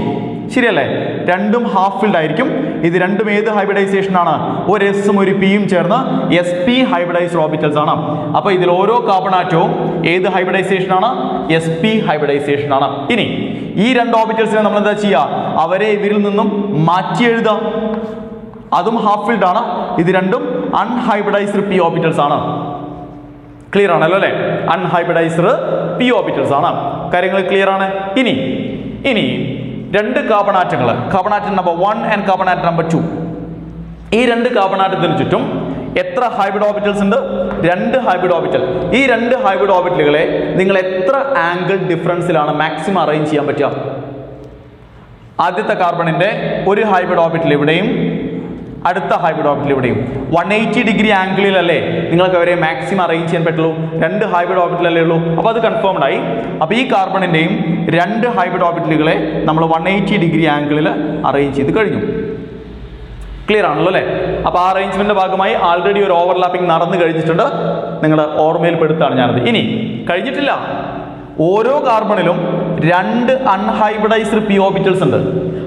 ശരിയല്ലേ? രണ്ടും ഹാഫ് ഫിൽഡ് ആയിരിക്കും. ഇത് രണ്ടും ഏത് ഹൈബ്രിഡൈസേഷൻ ആണ്? ഒരു എസും ഒരു പിയും ചേർന്ന് sp ഹൈബ്രിഡൈസ്ഡ് ഓർബിറ്റൽസ് ആണ്. അപ്പോൾ ഇതിൽ ഓരോ കാർബൺ ആറ്റവും ഏത് ഹൈബ്രിഡൈസേഷൻ ആണ്? sp ഹൈബ്രിഡൈസേഷൻ ആണ്. ഇനി ഈ രണ്ട് ഓർബിറ്റൽസിനെ നമ്മൾ എന്താ ചെയ്യുക? അവരെ ഇവരിൽ നിന്നും മാറ്റി എഴുതാം. അതും ഹാഫ് ഫിൽഡ് ആണ്. ഇത് രണ്ടും അൺഹൈബ്രിഡൈസ്ഡ് p ഓർബിറ്റൽസ് ആണ്. ക്ലിയർ ആണല്ലോ അല്ലേ? അൺഹൈബ്രിഡൈസ്ഡ് p ഓർബിറ്റൽസ് ആണ്. കാര്യങ്ങൾ ക്ലിയർ ആണ്. ഇനി രണ്ട് കാർബൺ ആറ്റങ്ങൾ, carbon atom number 1 and carbon atom number 2, ഈ രണ്ട് കാർബൺ ആറ്റത്തിന് ചുറ്റും എത്ര ഹൈബ്രിഡ് ഓർബിറ്റൽസ് ഉണ്ട്? 2 ഹൈബ്രിഡ് ഓർബിറ്റൽ. ഈ 2 ഹൈബ്രിഡ് ഓർബിറ്റലുകളെ നിങ്ങൾ എത്ര ആംഗിൾ ഡിഫറൻസിലാണ് മാക്സിമം അറേഞ്ച് ചെയ്യാൻ പറ്റുക? ആദ്യത്തെ കാർബണിന്റെ ഒരു ഹൈബ്രിഡ് ഓർബിറ്റൽ ഇവിടെയും അടുത്ത ഹൈബ്രിഡ് ഓർബിറ്റൽ ഇവിടെയും 180 ഡിഗ്രി ആംഗിളിലല്ലേ നിങ്ങൾക്ക് അവരെ മാക്സിമം അറേഞ്ച് ചെയ്യാൻ പറ്റുള്ളൂ? 2 ഹൈബ്രിഡ് ഓർബിറ്റലല്ലേ ഉള്ളൂ. അപ്പോൾ അത് കൺഫേംഡ് ആയി. അപ്പോൾ ഈ കാർബണിന്റെയും 2 ഹൈബ്രിഡ് ഓർബിറ്റലുകളെ നമ്മൾ 180 ഡിഗ്രി ആംഗിളിൽ അറേഞ്ച് ചെയ്ത് കഴിഞ്ഞു. ക്ലിയർ ആണല്ലോ അല്ലേ? അപ്പോൾ ആ അറേഞ്ച്മെന്റിന്റെ ഭാഗമായി ആൾറെഡി ഒരു ഓവർലാപ്പിംഗ് നടന്നു കഴിഞ്ഞിട്ടുണ്ട്. നിങ്ങളുടെ ഓർമ്മയിൽ പെടുത്താണ് ഞാനത്. ഇനി കഴിഞ്ഞിട്ടില്ല. ഓരോ കാർബണിലും 2 അൺഹൈബ്രിഡൈസ്ഡ് p ഓർബിറ്റൽസ് ഉണ്ട്.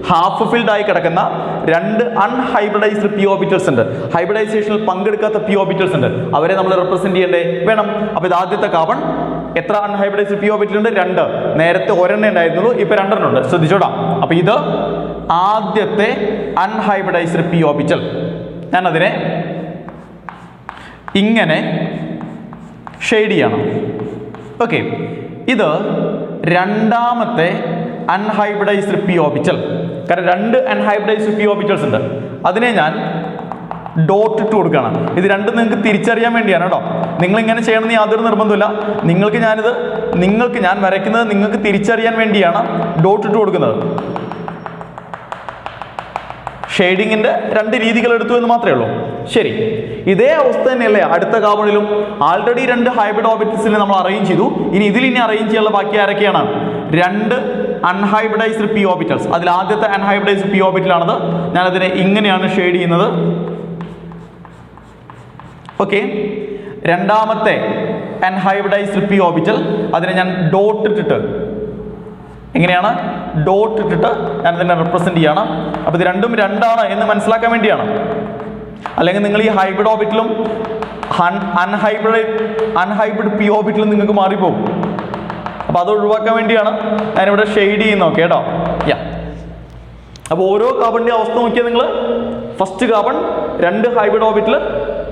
ഹാഫ് ഫിൽഡ് ആയി കിടക്കുന്ന 2 അൺഹൈബ്രിഡൈസ്ഡ് p ഓർബിറ്റൽസ് ഉണ്ട്. ഹൈബ്രിഡൈസേഷനിൽ പങ്കെടുക്കാത്ത p ഓർബിറ്റൽസ് ഉണ്ട്. അവരെ നമ്മൾ റെപ്രസെന്റ് ചെയ്യണ്ടേ? വേണം. അപ്പോൾ ഇത് ആദ്യത്തെ കാർബൺ. എത്ര അൺഹൈബ്രിഡൈസ്ഡ് p ഓർബിറ്റൽ ഉണ്ട്? 2. നേരത്തെ ഒരെണ്ണേ ഉണ്ടായിരുന്നുള്ളൂ, ഇപ്പൊ 2 ഉണ്ട്. ശ്രദ്ധിച്ചോടാ. അപ്പോൾ ഇത് ആദ്യത്തെ അൺഹൈബ്രിഡൈസ്ഡ് p ഓർബിറ്റൽ. ഞാൻ അതിനെ ഇങ്ങനെ ഷെയ്ഡ് ചെയ്യണം. ഓക്കെ. ഇത് രണ്ടാമത്തെ അൺഹൈബ്രിഡൈസ്ഡ് p ഓർബിറ്റൽ. കാരണം 2 അൺഹൈബ്രിഡൈസ്ഡ് p ഓർബിറ്റൽസ് ഉണ്ട്. അതിനെ ഞാൻ ഡോട്ട് ഇട്ട് കൊടുക്കുകയാണ്. ഇത് രണ്ടും നിങ്ങൾക്ക് തിരിച്ചറിയാൻ വേണ്ടിയാണ് കേട്ടോ. നിങ്ങൾ ഇങ്ങനെ ചെയ്യണമെന്ന് യാതൊരു നിർബന്ധമില്ല. ഞാൻ വരയ്ക്കുന്നത് നിങ്ങൾക്ക് തിരിച്ചറിയാൻ വേണ്ടിയാണ് ഡോട്ട് ഇട്ട് കൊടുക്കുന്നത്. ഷെയ്ഡിങ്ങിന്റെ 2 രീതികൾ എടുത്തു എന്ന് മാത്രമേ ഉള്ളൂ. ശരി, ഇതേ അവസ്ഥ തന്നെയല്ലേ അടുത്ത കാർബണിലും? ആൾറെഡി 2 ഹൈബ്രിഡ് ഓർബിറ്റൽസിനെ നമ്മൾ അറേഞ്ച് ചെയ്തു. ഇനി അറേഞ്ച് ചെയ്യാനുള്ള ബാക്കി ആരൊക്കെയാണ്? 2 അൺഹൈബ്രിഡൈസ്ഡ് p ഓർബിറ്റൽസ്. അതിൽ ആദ്യത്തെ അൺഹൈബ്രിഡൈസ്ഡ് p ഓർബിറ്റലാണത്. ഞാൻ അതിനെ ഇങ്ങനെയാണ് ഷെയ്ഡ് ചെയ്യുന്നത്. ഓക്കെ. രണ്ടാമത്തെ അൺഹൈബ്രിഡൈസ്ഡ് p ഓർബിറ്റൽ, അതിനെ ഞാൻ ഡോട്ട് ഇട്ടിട്ട് എങ്ങനെയാണ്? ഡോട്ട് ഇട്ടിട്ട് ഞാൻ ഇതിനെ റെപ്രസെന്റ് ചെയ്യണം. അപ്പോൾ ഇത് രണ്ടും 2 ആണ് എന്ന് മനസ്സിലാക്കാൻ വേണ്ടിയാണ്. അല്ലെങ്കിൽ നിങ്ങൾ ഈ ഹൈബ്രിഡ് ഓർബിറ്റലും അൺഹൈബ്രിഡ് p ഓർബിറ്റലും നിങ്ങൾക്ക് മാറിപ്പോകും. അപ്പോൾ അത് ഒഴിവാക്കാൻ വേണ്ടിയാണ് ഞാനിവിടെ ഷെയ്ഡ് ചെയ്യുന്നത്. കേട്ടോ. അപ്പോൾ ഓരോ കാർബണിന്റെ അവസ്ഥ നോക്കിയാൽ നിങ്ങൾ first carbon 2 hybrid orbital,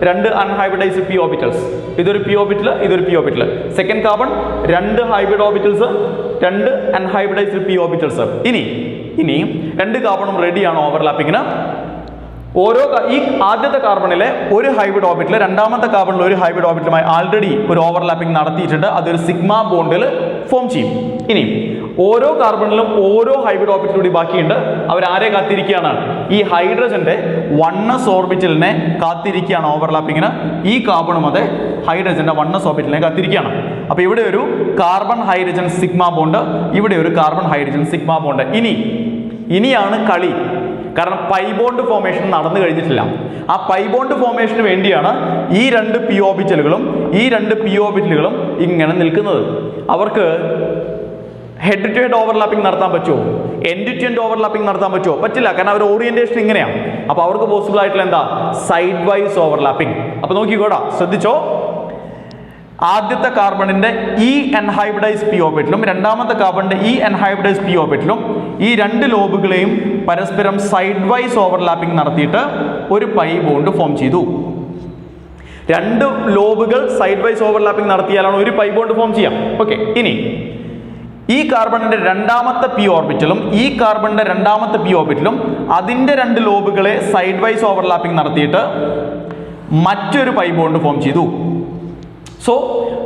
2 unhybridized p orbitals. ഇതൊരു p ഓർബിറ്റൽ, ഇതൊരു p orbital. Second carbon 2 hybrid orbitals, 2 unhybridized p orbitals. ഇനി 2 കാർബണും റെഡിയാണ് ഓവർലാപ്പിങ്ങിന്. ഈ ആദ്യത്തെ കാർബണിലെ ഒരു ഹൈബ്രിഡ് ഓർബിറ്റൽ രണ്ടാമത്തെ കാർബണിലെ ഒരു ഹൈബ്രിഡ് ഓർബിറ്റലുമായി ആൾറെഡി ഒരു ഓവർലാപ്പിംഗ് നടത്തിയിട്ടുണ്ട്. അതൊരു സിഗ്മ ബോണ്ടിൽ ഫോം ചെയ്യും. ഇനി ഓരോ കാർബണിലും ഓരോ ഹൈബ്രിഡ് ഓർബിറ്റൽ കൂടി ബാക്കിയുണ്ട്. അവരാരെ കാത്തിരിക്കുകയാണ്? ഈ ഹൈഡ്രജന്റെ 1s ഓർബിറ്റലിനെ കാത്തിരിക്കുകയാണ് ഓവർലാപ്പിങ്ങിന്. ഈ കാർബണും അതെ ഹൈഡ്രജന്റെ 1s ഓർബിറ്റലിനെ കാത്തിരിക്കുകയാണ്. അപ്പോൾ ഇവിടെ ഒരു കാർബൺ ഹൈഡ്രജൻ സിഗ്മ ബോണ്ട്, ഇവിടെ ഒരു കാർബൺ ഹൈഡ്രജൻ സിഗ്മ ബോണ്ട്. ഇനിയാണ് കളി. കാരണം പൈ ബോണ്ട് ഫോർമേഷൻ നടന്നു കഴിഞ്ഞിട്ടില്ല. ആ പൈ ബോണ്ട് ഫോർമേഷന് വേണ്ടിയാണ് ഈ 2 p ഓർബിറ്റലുകളും ഇങ്ങനെ നിൽക്കുന്നത്. അവർക്ക് ഹെഡ് ടു ഹെഡ് ഓവർലാപ്പിംഗ് നടത്താൻ പറ്റുമോ? എൻഡ് ടു എൻഡ് ഓവർലാപ്പിംഗ് നടത്താൻ പറ്റുമോ? പറ്റില്ല. കാരണം അവർ ഓറിയന്റേഷൻ ഇങ്ങനെയാണ്. അപ്പോൾ അവർക്ക് പോസിബിൾ ആയിട്ടുള്ള എന്താ? Side wise overlapping. അപ്പോൾ നോക്കിക്കോടാ, ശ്രദ്ധിച്ചോ. ആദ്യത്തെ കാർബണിന്റെ ഈ അൺഹൈബ്രിഡൈസ്ഡ് p ഓർബിറ്റലും രണ്ടാമത്തെ കാർബണിന്റെ ഈ അൺഹൈബ്രിഡൈസ്ഡ് p ഓർബിറ്റലും ഈ 2 ലോബുകളെയും പരസ്പരം സൈഡ് വൈസ് ഓവർലാപ്പിംഗ് നടത്തിയിട്ട് ഒരു പൈ ബോണ്ട് ഫോം ചെയ്തു. 2 ലോബുകൾ സൈഡ് വൈസ് ഓവർലാപ്പിംഗ് നടത്തിയാലാണ് ഒരു പൈ ബോണ്ട് ഫോം ചെയ്യാം. ഓക്കെ. ഇനി ഈ കാർബണിന്റെ രണ്ടാമത്തെ p ഓർബിറ്റലും ഈ കാർബണിന്റെ രണ്ടാമത്തെ p ഓർബിറ്റലും അതിന്റെ 2 ലോബുകളെ സൈഡ് വൈസ് ഓവർലാപ്പിംഗ് നടത്തിയിട്ട് മറ്റൊരു പൈ ബോണ്ട് ഫോം ചെയ്തു. സോ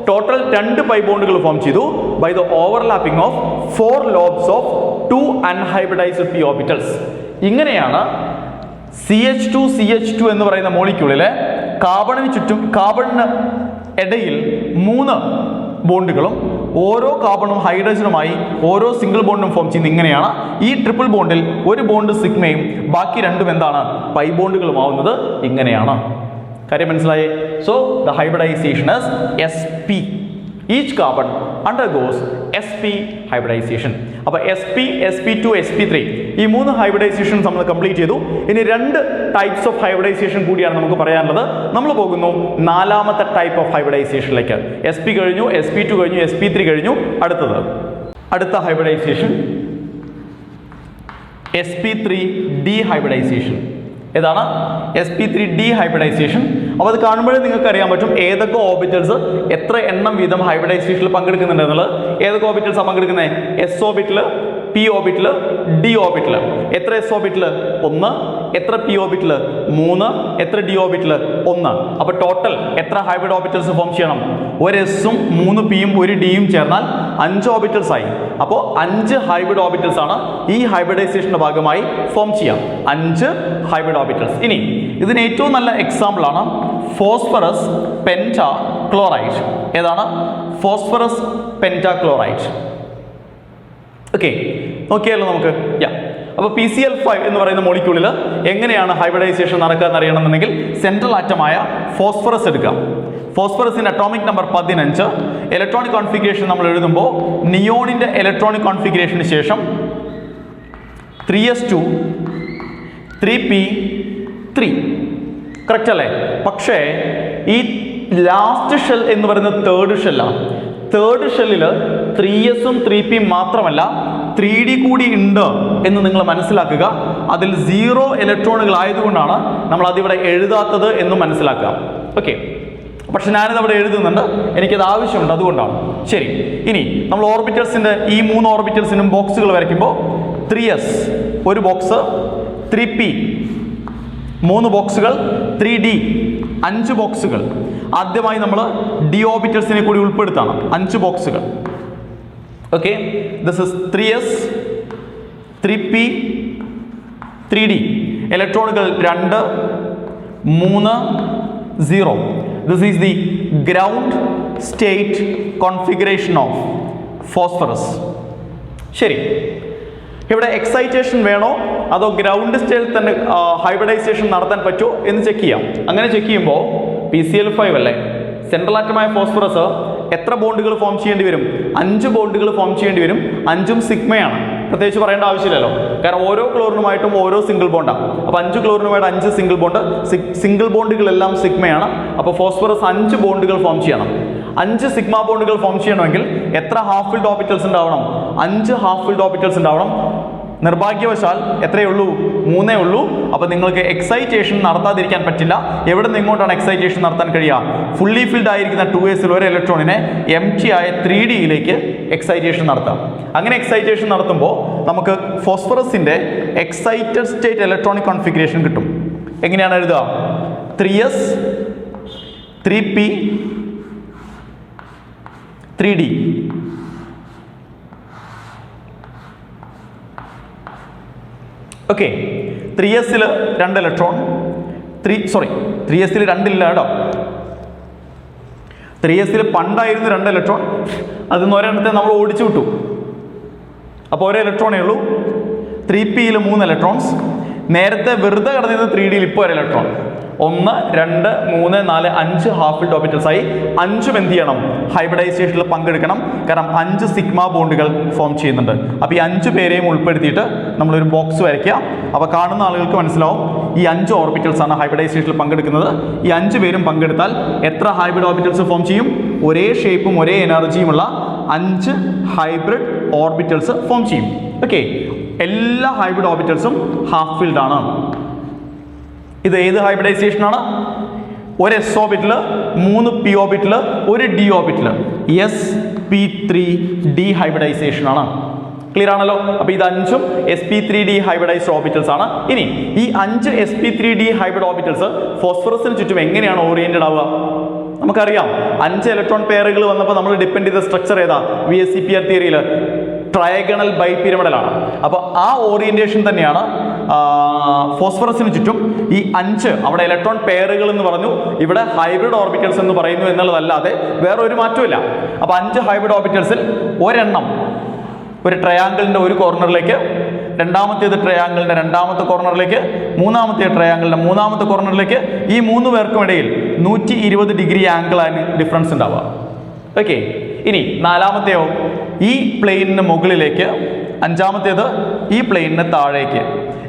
ടോട്ടൽ 2 പൈ ബോണ്ടുകൾ ഫോം ചെയ്തു by the overlapping of 4 lobes of 2 unhybridized p orbitals. ഇങ്ങനെയാണ് CH2 എന്ന് പറയുന്ന മോളിക്യൂളിലെ കാർബണിന് ഇടയിൽ 3 ബോണ്ടുകളും ഓരോ കാർബണും ഹൈഡ്രജനുമായി ഓരോ സിംഗിൾ ബോണ്ടും ഫോം ചെയ്യുന്നത്. ഇങ്ങനെയാണ് ഈ ട്രിപ്പിൾ ബോണ്ടിൽ ഒരു ബോണ്ട് സിഗ്മയും ബാക്കി 2 എന്താണ്? പൈ ബോണ്ടുകളുമാവുന്നത്. ഇങ്ങനെയാണ്. കാര്യം മനസ്സിലായേ? So the hybridisation is sp. Each carbon undergoes sp hybridisation. അപ്പോൾ sp, sp2, sp3 ഈ 3 ഹൈബ്രിഡൈസേഷൻ നമ്മൾ കംപ്ലീറ്റ് ചെയ്തു. ഇനി 2 ടൈപ്സ് ഓഫ് ഹൈബ്രിഡൈസേഷൻ കൂടിയാണ് നമുക്ക് പറയാനുള്ളത്. നമ്മൾ പോകുന്നു 4ാമത്തെ ടൈപ്പ് ഓഫ് ഹൈബ്രിഡൈസേഷനിലേക്ക്. sp കഴിഞ്ഞു, sp2 കഴിഞ്ഞു, sp3 കഴിഞ്ഞു. അടുത്ത ഹൈബ്രിഡൈസേഷൻ sp3d ഹൈബ്രിഡൈസേഷൻ. ഏതാണ്? sp3d hybridisation. അപ്പോൾ അത് കാണുമ്പോഴേ നിങ്ങൾക്ക് അറിയാൻ പറ്റും ഏതൊക്കെ ഓർബിറ്റൽസ് എത്ര എണ്ണം വീതം ഹൈബ്രിഡൈസേഷനിൽ പങ്കെടുക്കുന്നുണ്ട് എന്നുള്ളത്. ഏതൊക്കെ ഓർബിറ്റൽസാണ് പങ്കെടുക്കുന്നത്? s orbital, p orbital, d orbital. എത്ര s ഓർബിറ്റൽ? 1. എത്ര p ഓർബിറ്റൽ? 3. എത്ര d ഓർബിറ്റൽ? 1. അപ്പോൾ ടോട്ടൽ എത്ര ഹൈബ്രിഡ് ഓർബിറ്റൽസ് ഫോം ചെയ്യണം? ഒരു എസും 3 പിയും 1 ഡിയും ചേർന്നാൽ 5 ഓർബിറ്റൽസ് ആയി. അപ്പോൾ 5 ഹൈബ്രിഡ് ഓർബിറ്റൽസ് ആണ് ഈ ഹൈബ്രിഡൈസേഷന്റെ ഭാഗമായി ഫോം ചെയ്യാം. 5 ഹൈബ്രിഡ് ഓർബിറ്റൽസ്. ഇനി ഇതിന് ഏറ്റവും നല്ല എക്സാമ്പിൾ ആണ് ഫോസ്ഫറസ് പെന്റാ ക്ലോറൈഡ്. ഏതാണ്? Phosphorus Penta chloride. ഓക്കെ, നോക്കിയാലോ നമുക്ക്. അപ്പോൾ PCl5 എന്ന് പറയുന്ന മോളിക്യൂളിൽ എങ്ങനെയാണ് ഹൈബ്രിഡൈസേഷൻ നടക്കുക എന്ന് അറിയണമെന്നുണ്ടെങ്കിൽ സെൻട്രൽ ആറ്റമായ ഫോസ്ഫറസ് എടുക്കാം. ഫോസ്ഫറസിന്റെ അറ്റോമിക് നമ്പർ 15. ഇലക്ട്രോണിക് കോൺഫിഗറേഷൻ നമ്മൾ എഴുതുമ്പോൾ നിയോണിന്റെ ഇലക്ട്രോണിക് കോൺഫിഗറേഷന് ശേഷം 3s2 3p3. കറക്റ്റ് അല്ലേ? പക്ഷേ ഈ ലാസ്റ്റ് ഷെൽ എന്ന് പറയുന്നത് തേർഡ് ഷെല്ലാണ്. തേർഡ് ഷെല്ലിൽ 3sഉം 3pയും മാത്രമല്ല 3d കൂടി ഉണ്ട് എന്ന് നിങ്ങൾ മനസ്സിലാക്കുക. അതിൽ 0 ഇലക്ട്രോണുകൾ ആയതുകൊണ്ടാണ് നമ്മൾ അതിവിടെ എഴുതാത്തത് എന്ന് മനസ്സിലാക്കുക. ഓക്കെ, പക്ഷെ ഞാനിത് അവിടെ എഴുതുന്നുണ്ട്, എനിക്കത് ആവശ്യമുണ്ട്, അതുകൊണ്ടാണ്. ശരി, ഇനി നമ്മൾ ഓർബിറ്റൽസിന്റെ ഈ 3 ഓർബിറ്റൽസിനും ബോക്സുകൾ വരയ്ക്കുമ്പോൾ 3s ഒരു ബോക്സ്, 3p 3 ബോക്സുകൾ, 3d 5 ബോക്സുകൾ. ആദ്യമായി നമ്മൾ d ഓർബിറ്റൽസിനെ കൂടി ഉൾപ്പെടുത്തണം. 5 ബോക്സുകൾ. Okay, this is 3s 3p 3d. ഇലക്ട്രോണുകൾ 2 3 0. This is the ground state configuration of phosphorus. ശരി, ഇവിടെ എക്സൈറ്റേഷൻ വേണോ അതോ ഗ്രൗണ്ട് സ്റ്റേറ്റിൽ തന്നെ ഹൈബ്രിഡൈസേഷൻ നടത്താൻ പറ്റുമോ എന്ന് ചെക്ക് ചെയ്യാം. അങ്ങനെ ചെക്ക് ചെയ്യുമ്പോൾ PCl5 അല്ലേ, സെൻട്രൽ ആറ്റമായ ഫോസ്ഫറസ് എത്ര ബോണ്ടുകൾ ഫോം ചെയ്യേണ്ടി വരും? 5 ബോണ്ടുകൾ ഫോം ചെയ്യേണ്ടി വരും. 5ഉം സിഗ്മയാണ്. പ്രത്യേകിച്ച് പറയേണ്ട ആവശ്യമില്ലല്ലോ, കാരണം ഓരോ ക്ലോറിനുമായിട്ടും ഓരോ സിംഗിൾ ബോണ്ടാണ്. അപ്പോൾ 5 ക്ലോറിനുമായിട്ട് 5 സിംഗിൾ ബോണ്ട്. സിംഗിൾ ബോണ്ടുകളെല്ലാം സിഗ്മയാണ്. അപ്പോൾ ഫോസ്ഫറസ് 5 ബോണ്ടുകൾ ഫോം ചെയ്യണം. 5 സിഗ്മ ബോണ്ടുകൾ ഫോം ചെയ്യണമെങ്കിൽ എത്ര ഹാഫ് ഫിൽഡ് ഓർബിറ്റൽസ് ഉണ്ടാവണം? 5 ഹാഫ് ഫിൽഡ് ഓർബിറ്റൽസ് ഉണ്ടാവണം. നിർഭാഗ്യവശാൽ എത്രയേ ഉള്ളൂ? 3 ഉള്ളൂ. അപ്പോൾ നിങ്ങൾക്ക് എക്സൈറ്റേഷൻ നടത്താതിരിക്കാൻ പറ്റില്ല. എവിടെ നിന്ന് ഇങ്ങോട്ടാണ് എക്സൈറ്റേഷൻ നടത്താൻ കഴിയുക? ഫുള്ളി ഫിൽഡ് ആയിരിക്കുന്ന 2sൽ ഒരു ഇലക്ട്രോണിനെ എംപ്റ്റി ആയ 3dയിലേക്ക് എക്സൈറ്റേഷൻ നടത്താം. അങ്ങനെ എക്സൈറ്റേഷൻ നടത്തുമ്പോൾ നമുക്ക് ഫോസ്ഫറസിന്റെ എക്സൈറ്റഡ് സ്റ്റേറ്റ് ഇലക്ട്രോണിക് കോൺഫിഗറേഷൻ കിട്ടും. എങ്ങനെയാണ് എഴുതുക? 3s 3p 3d. ഓക്കെ, 3sൽ 2 ഇലക്ട്രോൺ, 3sൽ 2 ഇല്ല കേട്ടോ. 3sൽ പണ്ടായിരുന്നു 2 ഇലക്ട്രോൺ, അതിൽ നിന്ന് ഒരെണ്ണത്തെ നമ്മൾ ഓടിച്ചു വിട്ടു. അപ്പോൾ 1 ഇലക്ട്രോണേ ഉള്ളൂ. 3pയിൽ 3 ഇലക്ട്രോൺസ്. നേരത്തെ വെറുതെ കിടന്നിരുന്ന 3dയിൽ ഇപ്പോൾ 1 ഇലക്ട്രോൺ. 1 2 3 4 5 ഹാഫ് ഫിൽഡ് ഓർബിറ്റൽസ് ആയി. 5ഉം എന്ത് ചെയ്യണം? ഹൈബ്രിഡൈസേഷനിൽ പങ്കെടുക്കണം. കാരണം 5 സിഗ്മ ബോണ്ടുകൾ ഫോം ചെയ്യുന്നുണ്ട്. അപ്പോൾ ഈ 5 പേരെയും ഉൾപ്പെടുത്തിയിട്ട് നമ്മളൊരു ബോക്സ് വരയ്ക്കുക. അപ്പോൾ കാണുന്ന ആളുകൾക്ക് മനസ്സിലാവും ഈ 5 ഓർബിറ്റൽസ് ആണ് ഹൈബ്രിഡൈസേഷനിൽ പങ്കെടുക്കുന്നത്. ഈ 5 പേരും പങ്കെടുത്താൽ എത്ര ഹൈബ്രിഡ് ഓർബിറ്റൽസ് ഫോം ചെയ്യും? ഒരേ ഷേപ്പും ഒരേ എനർജിയുമുള്ള 5 ഹൈബ്രിഡ് ഓർബിറ്റൽസ് ഫോം ചെയ്യും. ഓക്കെ, എല്ലാ ഹൈബ്രിഡ് ഓർബിറ്റൽസും ഹാഫ് ഫിൽഡ് ആണ്. ഇത് ഏത് ഹൈബ്രിഡൈസേഷൻ ആണ്? ഒരു s orbital, 3 p orbital, 1 d orbital. sp3d hybridization ആണ്. ക്ലിയർ ആണല്ലോ? അപ്പോൾ ഇത് 5ഉം sp3d ഹൈബ്രിഡൈസ്ഡ് ഓർബിറ്റൽസ് ആണ്. ഇനി ഈ 5 sp3d ഹൈബ്രിഡ് ഓർബിറ്റൽസ് ഫോസ്ഫറസിന് ചുറ്റും എങ്ങനെയാണ് ഓറിയന്റഡ് ആവുക? നമുക്കറിയാം 5 ഇലക്ട്രോൺ പെയറുകൾ വന്നപ്പോൾ നമ്മൾ ഡിപ്പെൻഡ് ചെയ്ത സ്ട്രക്ചർ ഏതാ? VSEPR തിയറിയിൽ ട്രയഗണൽ ബൈപിരമിഡൽ ആണ്. അപ്പോൾ ആ ഓറിയന്റേഷൻ തന്നെയാണ് ഫോസ്ഫറസിന് ചുറ്റും. ഈ 5 അവിടെ ഇലക്ട്രോൺ പെയറുകൾ എന്ന് പറഞ്ഞു, ഇവിടെ ഹൈബ്രിഡ് ഓർബിറ്റൽസ് എന്ന് പറയുന്നു എന്നുള്ളതല്ലാതെ വേറെ ഒരു മാറ്റമില്ല. അപ്പോൾ 5 ഹൈബ്രിഡ് ഓർബിറ്റൽസിൽ ഒരെണ്ണം ഒരു ട്രയാങ്കിളിന്റെ ഒരു കോർണറിലേക്ക്, രണ്ടാമത്തേത് ട്രയാങ്കിളിന്റെ രണ്ടാമത്തെ കോർണറിലേക്ക്, മൂന്നാമത്തെ ട്രയാങ്കിളിന്റെ മൂന്നാമത്തെ കോർണറിലേക്ക്. ഈ 3 പേർക്കും ഇടയിൽ 120 ഡിഗ്രി ആംഗിൾ ആണ് ഡിഫറൻസ് ഉണ്ടാവുക. ഓക്കെ, ഇനി നാലാമത്തെയോ ഈ പ്ലെയിനിന് മുകളിലേക്ക്, അഞ്ചാമത്തേത് ഈ പ്ലെയിനിന് താഴേക്ക്.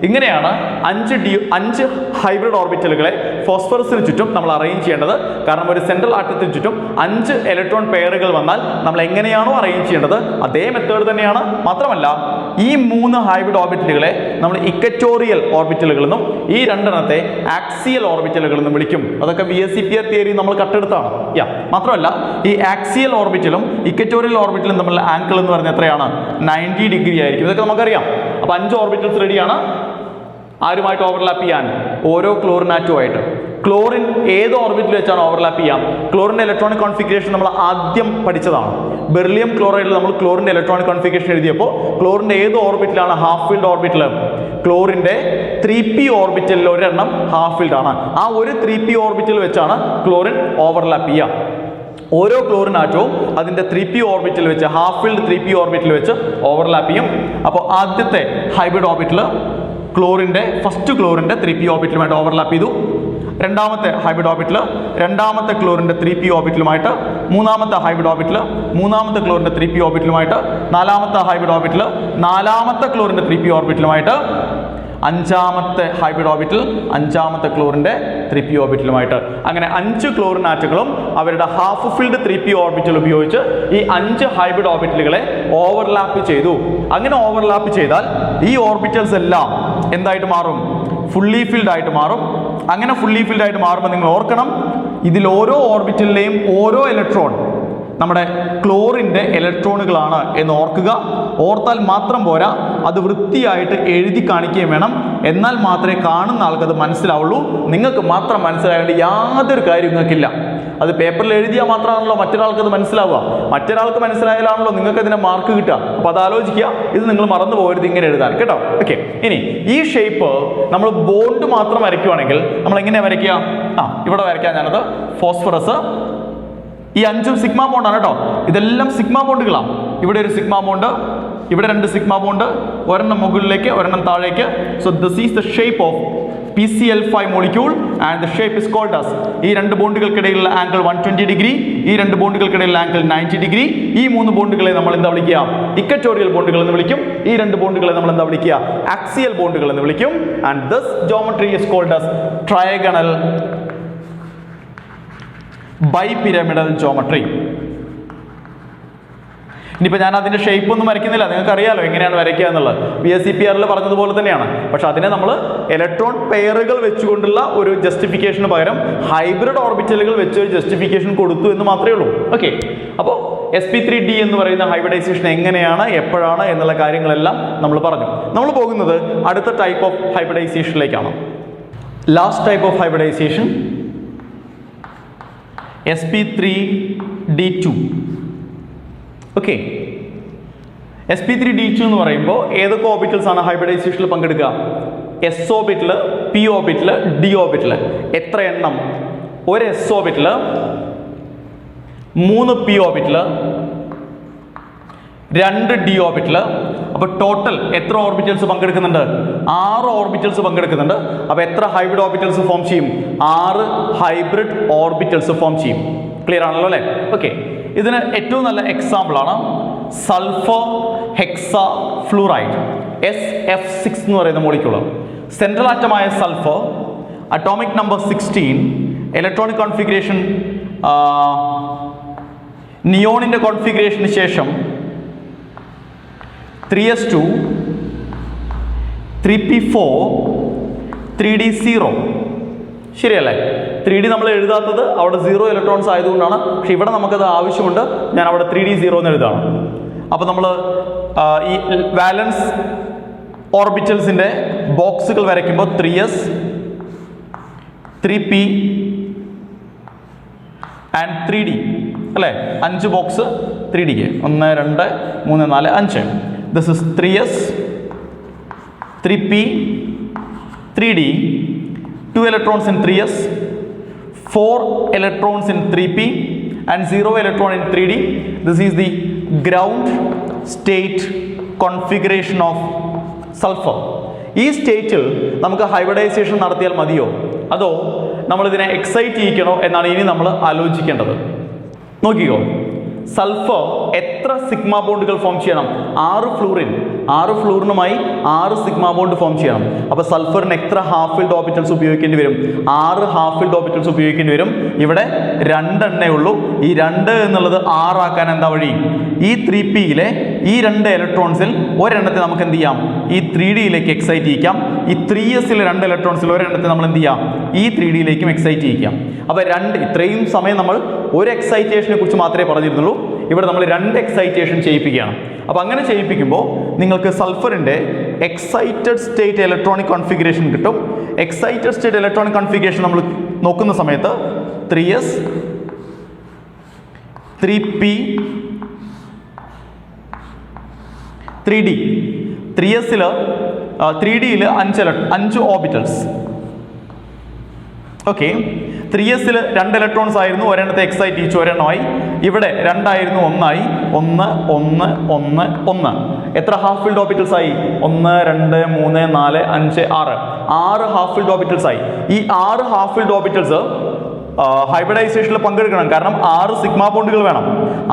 ഇങ്ങനെയാണ് 5 ഹൈബ്രിഡ് ഓർബിറ്റലുകളെ ഫോസ്ഫറസിന് ചുറ്റും നമ്മൾ അറേഞ്ച് ചെയ്യേണ്ടത്. കാരണം ഒരു സെൻട്രൽ ആറ്റത്തിന് ചുറ്റും 5 ഇലക്ട്രോൺ പെയറുകൾ വന്നാൽ നമ്മൾ എങ്ങനെയാണോ അറേഞ്ച് ചെയ്യേണ്ടത് അതേ മെത്തേഡ് തന്നെയാണ്. മാത്രമല്ല ഈ 3 ഹൈബ്രിഡ് ഓർബിറ്റലുകളെ നമ്മൾ ഇക്വറ്റോറിയൽ ഓർബിറ്റലുകൾ എന്നും ഈ 2 ആക്സിയൽ ഓർബിറ്റലുകൾ എന്നും വിളിക്കും. അതൊക്കെ VSEPR തിയറി നമ്മൾ കട്ടെടുത്താണ്. മാത്രമല്ല ഈ ആക്സിയൽ ഓർബിറ്റലും ഇക്വറ്റോറിയൽ ഓർബിറ്റലും തമ്മിലുള്ള ആംഗിൾ എന്ന് പറഞ്ഞാൽ എത്രയാണ്? 90 ഡിഗ്രി ആയിരിക്കും. ഇതൊക്കെ നമുക്കറിയാം. അപ്പൊ 5 ഓർബിറ്റൽസ് റെഡിയാണ്. ആരുമായിട്ട് ഓവർലാപ്പ് ചെയ്യാൻ? ഓരോ ക്ലോറിൻ ആറ്റവുമായിട്ട്. ക്ലോറിൻ ഏത് ഓർബിറ്റിൽ വെച്ചാണ് ഓവർലാപ്പ് ചെയ്യാം? ക്ലോറിന്റെ ഇലക്ട്രോണിക് കോൺഫിഗറേഷൻ നമ്മൾ ആദ്യം പഠിച്ചതാണ്. ബെറിലിയം ക്ലോറൈഡിൽ നമ്മൾ ക്ലോറിന്റെ ഇലക്ട്രോണിക് കോൺഫിഗറേഷൻ എഴുതിയപ്പോൾ ക്ലോറിന്റെ ഏത് ഓർബിറ്റിലാണ് ഹാഫ് ഫീൽഡ് ഓർബിറ്റിൽ? ക്ലോറിന്റെ 3p ഓർബിറ്റലിൽ ഒരെണ്ണം ഹാഫ് ഫീൽഡ് ആണ്. ആ ഒരു 3p ഓർബിറ്റിൽ വെച്ചാണ് ക്ലോറിൻ ഓവർലാപ്പ് ചെയ്യുക. ഓരോ ക്ലോറിൻ ആറ്റവും അതിന്റെ 3p ഓർബിറ്റിൽ വെച്ച്, ഹാഫ് ഫീൽഡ് 3p ഓർബിറ്റിൽ വെച്ച് ഓവർലാപ്പ് ചെയ്യും. അപ്പോൾ ആദ്യത്തെ ഹൈബ്രിഡ് ഓർബിറ്റിൽ ഫസ്റ്റ് ക്ലോറിന്റെ 3p ഓർബിറ്റലുമായിട്ട് ഓവർലാപ്പ് ചെയ്തു. രണ്ടാമത്തെ ഹൈബ്രിഡ് ഓർബിറ്റിൽ രണ്ടാമത്തെ ക്ലോറിന്റെ 3p ഓർബിറ്റലുമായിട്ട്, മൂന്നാമത്തെ ഹൈബ്രിഡ് ഓർബിറ്റിൽ മൂന്നാമത്തെ ക്ലോറിന്റെ 3p ഓർബിറ്റലുമായിട്ട്, നാലാമത്തെ ഹൈബ്രിഡ് ഓർബിറ്റിൽ നാലാമത്തെ ക്ലോറിന്റെ 3p ഓർബിറ്റലുമായിട്ട്, അഞ്ചാമത്തെ ഹൈബ്രിഡ് ഓർബിറ്റിൽ അഞ്ചാമത്തെ ക്ലോറിന്റെ 3p ഓർബിറ്റലുമായിട്ട്. അങ്ങനെ 5 ക്ലോറിൻ ആറ്റങ്ങളും അവരുടെ ഹാഫ് ഫിൽഡ് 3p ഓർബിറ്റൽ ഉപയോഗിച്ച് ഈ 5 ഹൈബ്രിഡ് ഓർബിറ്റലുകളെ ഓവർലാപ്പ് ചെയ്തു. അങ്ങനെ ഓവർലാപ്പ് ചെയ്താൽ ഈ ഓർബിറ്റൽസ് എല്ലാം എന്തായിട്ട് മാറും? ഫുള്ളി ഫിൽഡ് ആയിട്ട് മാറും. അങ്ങനെ ഫുള്ളി ഫിൽഡ് ആയിട്ട് മാറുമ്പോൾ നിങ്ങൾ ഓർക്കണം, ഇതിൽ ഓരോ ഓർബിറ്റലിലെയും ഓരോ ഇലക്ട്രോൺ നമ്മുടെ ക്ലോറിന്റെ ഇലക്ട്രോണുകളാണ് എന്ന് ഓർക്കുക. ഓർത്താൽ മാത്രം പോരാ, അത് വൃത്തിയായിട്ട് എഴുതി കാണിക്കുകയും വേണം. എന്നാൽ മാത്രമേ കാണുന്ന ആൾക്ക് അത് മനസ്സിലാവുള്ളൂ. നിങ്ങൾക്ക് മാത്രം മനസ്സിലാവേണ്ട യാതൊരു കാര്യം നിങ്ങൾക്കില്ല. അത് പേപ്പറിൽ എഴുതിയാൽ മാത്രമാണല്ലോ മറ്റൊരാൾക്ക് അത് മനസ്സിലാവുക. മറ്റൊരാൾക്ക് മനസ്സിലായാലാണല്ലോ നിങ്ങൾക്ക് അതിന്റെ മാർക്ക് കിട്ടുക. അപ്പൊ അത് ആലോചിക്കുക. ഇത് നിങ്ങൾ മറന്നു പോകരുത് ഇങ്ങനെ എഴുതാൻ, കേട്ടോ. ഓക്കെ, ഇനി ഈ ഷേപ്പ് നമ്മൾ ബോണ്ട് മാത്രം വരയ്ക്കുവാണെങ്കിൽ നമ്മൾ എങ്ങനെ വരയ്ക്കുക? ഇവിടെ വരയ്ക്കാൻ ഞാനത് ഫോസ്ഫറസ്. ഈ 5ഉം സിഗ്മ ബോണ്ടാണ് കേട്ടോ. ഇതെല്ലാം സിഗ്മ ബോണ്ടുകളാണ്. ഇവിടെ ഒരു സിഗ്മ ബോണ്ട്, ഇവിടെ 2 സിഗ്മ ബോണ്ട്, ഒരെണ്ണം മുകളിലേക്ക് ഒരെണ്ണം താഴേക്ക്. So this is the shape of PCl5 molecule and the shape is called as. ഈ 2 ബോണ്ടുകൾക്കിടയിലുള്ള ആംഗിൾ 120 ഡിഗ്രി, ഈ 2 ബോണ്ടുകൾക്കിടയിലുള്ള ആംഗിൾ 90 ഡിഗ്രി. ഈ 3 ബോണ്ടുകളെ നമ്മൾ എന്താ വിളിക്കുക? ഇക്വറ്റോറിയൽ ബോണ്ടുകൾ എന്ന് വിളിക്കും. ഈ 2 ബോണ്ടുകളെ നമ്മൾ എന്താ വിളിക്കുക? ആക്സിയൽ ബോണ്ടുകൾ എന്ന് വിളിക്കും. And this geometry is called as trigonal bipyramidal geometry. ഇനിയിപ്പോൾ ഞാൻ അതിന്റെ ഷേപ്പ് ഒന്നും വരയ്ക്കുന്നില്ല, നിങ്ങൾക്ക് അറിയാലോ എങ്ങനെയാണ് വരയ്ക്കുക എന്നുള്ളത്. VSEPR പറഞ്ഞതുപോലെ തന്നെയാണ്. പക്ഷെ അതിനെ നമ്മൾ ഇലക്ട്രോൺ പെയറുകൾ വെച്ചുകൊണ്ടുള്ള ഒരു ജസ്റ്റിഫിക്കേഷന് പകരം ഹൈബ്രിഡ് ഓർബിറ്റലുകൾ വെച്ച് ഒരു ജസ്റ്റിഫിക്കേഷൻ കൊടുത്തു എന്ന് മാത്രമേ ഉള്ളൂ. ഓക്കെ, അപ്പോൾ sp3d എന്ന് പറയുന്ന ഹൈബ്രിഡൈസേഷൻ എങ്ങനെയാണ്, എപ്പോഴാണ് എന്നുള്ള കാര്യങ്ങളെല്ലാം നമ്മൾ പറഞ്ഞു. നമ്മൾ പോകുന്നത് അടുത്ത ടൈപ്പ് ഓഫ് ഹൈബ്രിഡൈസേഷനിലേക്കാണ്. Last type of hybridisation sp3d2. Okay, sp3d2 എന്ന് പറയുമ്പോൾ ഏതൊക്കെ ഓർബിറ്റൽസ് ആണ് ഹൈബ്രിഡൈസേഷനിൽ പങ്കെടുക്കുക? s orbital, p orbital, d orbital. എത്ര എണ്ണം? ഒരു s orbital, 3 p orbital, 2 d orbital. അപ്പോൾ ടോട്ടൽ എത്ര ഓർബിറ്റൽസ് പങ്കെടുക്കുന്നുണ്ട്? 6 ഓർബിറ്റൽസ് പങ്കെടുക്കുന്നുണ്ട്. അപ്പോൾ എത്ര ഹൈബ്രിഡ് ഓർബിറ്റൽസ് ഫോം ചെയ്യും? 6 ഹൈബ്രിഡ് ഓർബിറ്റൽസ് ഫോം ചെയ്യും. ക്ലിയർ ആണല്ലോ അല്ലേ? ഓക്കെ, ഇതിന് ഏറ്റവും നല്ല എക്സാമ്പിൾ ആണ് സൾഫർ ഹെക്സാ ഫ്ലൂറൈഡ്, SF6 എന്ന് പറയുന്ന മോളിക്യൂൾ. സെൻട്രൽ ആറ്റമായ sulphur, atomic number 16, electronic configuration നിയോണിന്റെ കോൺഫിഗറേഷന് ശേഷം 3s2, 3p4, 3d0. ശരിയല്ലേ? 3d നമ്മൾ എഴുതാത്തത് അവിടെ 0 ഇലക്ട്രോൺസ് ആയതുകൊണ്ടാണ്. പക്ഷെ ഇവിടെ നമുക്കത് ആവശ്യമുണ്ട്. ഞാൻ അവിടെ 3d0 എന്ന് എഴുതാണ്. അപ്പോൾ നമ്മൾ ഈ വാലൻസ് ഓർബിറ്റൽസിന്റെ ബോക്സുകൾ വരയ്ക്കുമ്പോൾ 3s, 3p ആൻഡ് 3d അല്ലേ? 5 ബോക്സ് 3dക്ക്. 1 2 3 4 5. This is 3s, 3p, 3d, 2 electrons in 3s, 4 electrons in 3p and 0 electron in 3d. This is the ground state configuration of sulfur. ഈ സ്റ്റേറ്റിൽ നമുക്ക് ഹൈബ്രിഡൈസേഷൻ നടത്തിയാൽ മതിയോ, അതോ നമ്മളിതിനെ എക്സൈറ്റ് ചെയ്യിക്കണോ എന്നാണ് ഇനി നമ്മൾ ആലോചിക്കേണ്ടത്. നോക്കിക്കോ, സൾഫർ എത്ര സിഗ്മ ബോണ്ടുകൾ ഫോം ചെയ്യണം? 6 ഫ്ലൂറിൻ, 6 ഫ്ലൂറിനുമായി 6 സിഗ്മ ബോണ്ട് ഫോം ചെയ്യണം. അപ്പോൾ സൾഫറിന് എത്ര ഹാഫ് ഫിൽഡ് ഓർബിറ്റൽസ് ഉപയോഗിക്കേണ്ടി വരും? 6 ഹാഫ് ഫിൽഡ് ഓർബിറ്റൽസ് ഉപയോഗിക്കേണ്ടി വരും. ഇവിടെ 2 എണ്ണേ ഉള്ളൂ. ഈ 2 എന്നുള്ളത് 6 ആക്കാൻ എന്താ വഴി? ഈ 3pയിലെ ഈ 2 ഇലക്ട്രോൺസിൽ ഒരെണ്ണത്തെ നമുക്ക് എന്ത് ചെയ്യാം? ഈ 3dയിലേക്ക് എക്സൈറ്റ് ചെയ്യിക്കാം. ഈ 3sലെ 2 ഇലക്ട്രോൺസിൽ ഒരെണ്ണത്തെ നമ്മൾ എന്ത് ചെയ്യാം? ഈ 3dയിലേക്കും എക്സൈറ്റ് ചെയ്യിക്കാം. അപ്പോൾ ഇത്രയും സമയം നമ്മൾ ഒരു എക്സൈറ്റേഷനെ കുറിച്ച് മാത്രമേ പറഞ്ഞിരുന്നുള്ളൂ. ഇവിടെ നമ്മൾ 2 എക്സൈറ്റേഷൻ ചെയ്യിപ്പിക്കുകയാണ്. അപ്പോൾ അങ്ങനെ ചെയ്യിപ്പിക്കുമ്പോൾ നിങ്ങൾക്ക് സൾഫറിൻ്റെ എക്സൈറ്റഡ് സ്റ്റേറ്റ് ഇലക്ട്രോണിക് കോൺഫിഗറേഷൻ കിട്ടും. എക്സൈറ്റഡ് സ്റ്റേറ്റ് ഇലക്ട്രോണിക് കോൺഫിഗറേഷൻ നമ്മൾ നോക്കുന്ന സമയത്ത് 3s 3p 3d 3sൽ 3dയിൽ 5 ഓർബിറ്റൽസ്. ഓക്കെ, 3sൽ 2 ഇലക്ട്രോൺസ് ആയിരുന്നു, ഒരെണ്ണത്തെ എക്സൈറ്റ് ചെയ്യിച്ചു, ഒരെണ്ണമായി. ഇവിടെ 2 ആയിരുന്നു, 1 ആയി. 1 1 1 1. എത്ര ഹാഫ് ഫിൽഡ് ഓർബിറ്റൽസ് ആയി? 1 2 3 4 5 6 ഹാഫ് ഫിൽഡ് ഓർബിറ്റൽസ് ആയി. ഈ 6 ഹാഫ് ഫിൽഡ് ഓർബിറ്റൽസ് ഹൈബ്രിഡൈസേഷനിൽ പങ്കെടുക്കണം. കാരണം 6 സിഗ്മ ബോണ്ടുകൾ വേണം.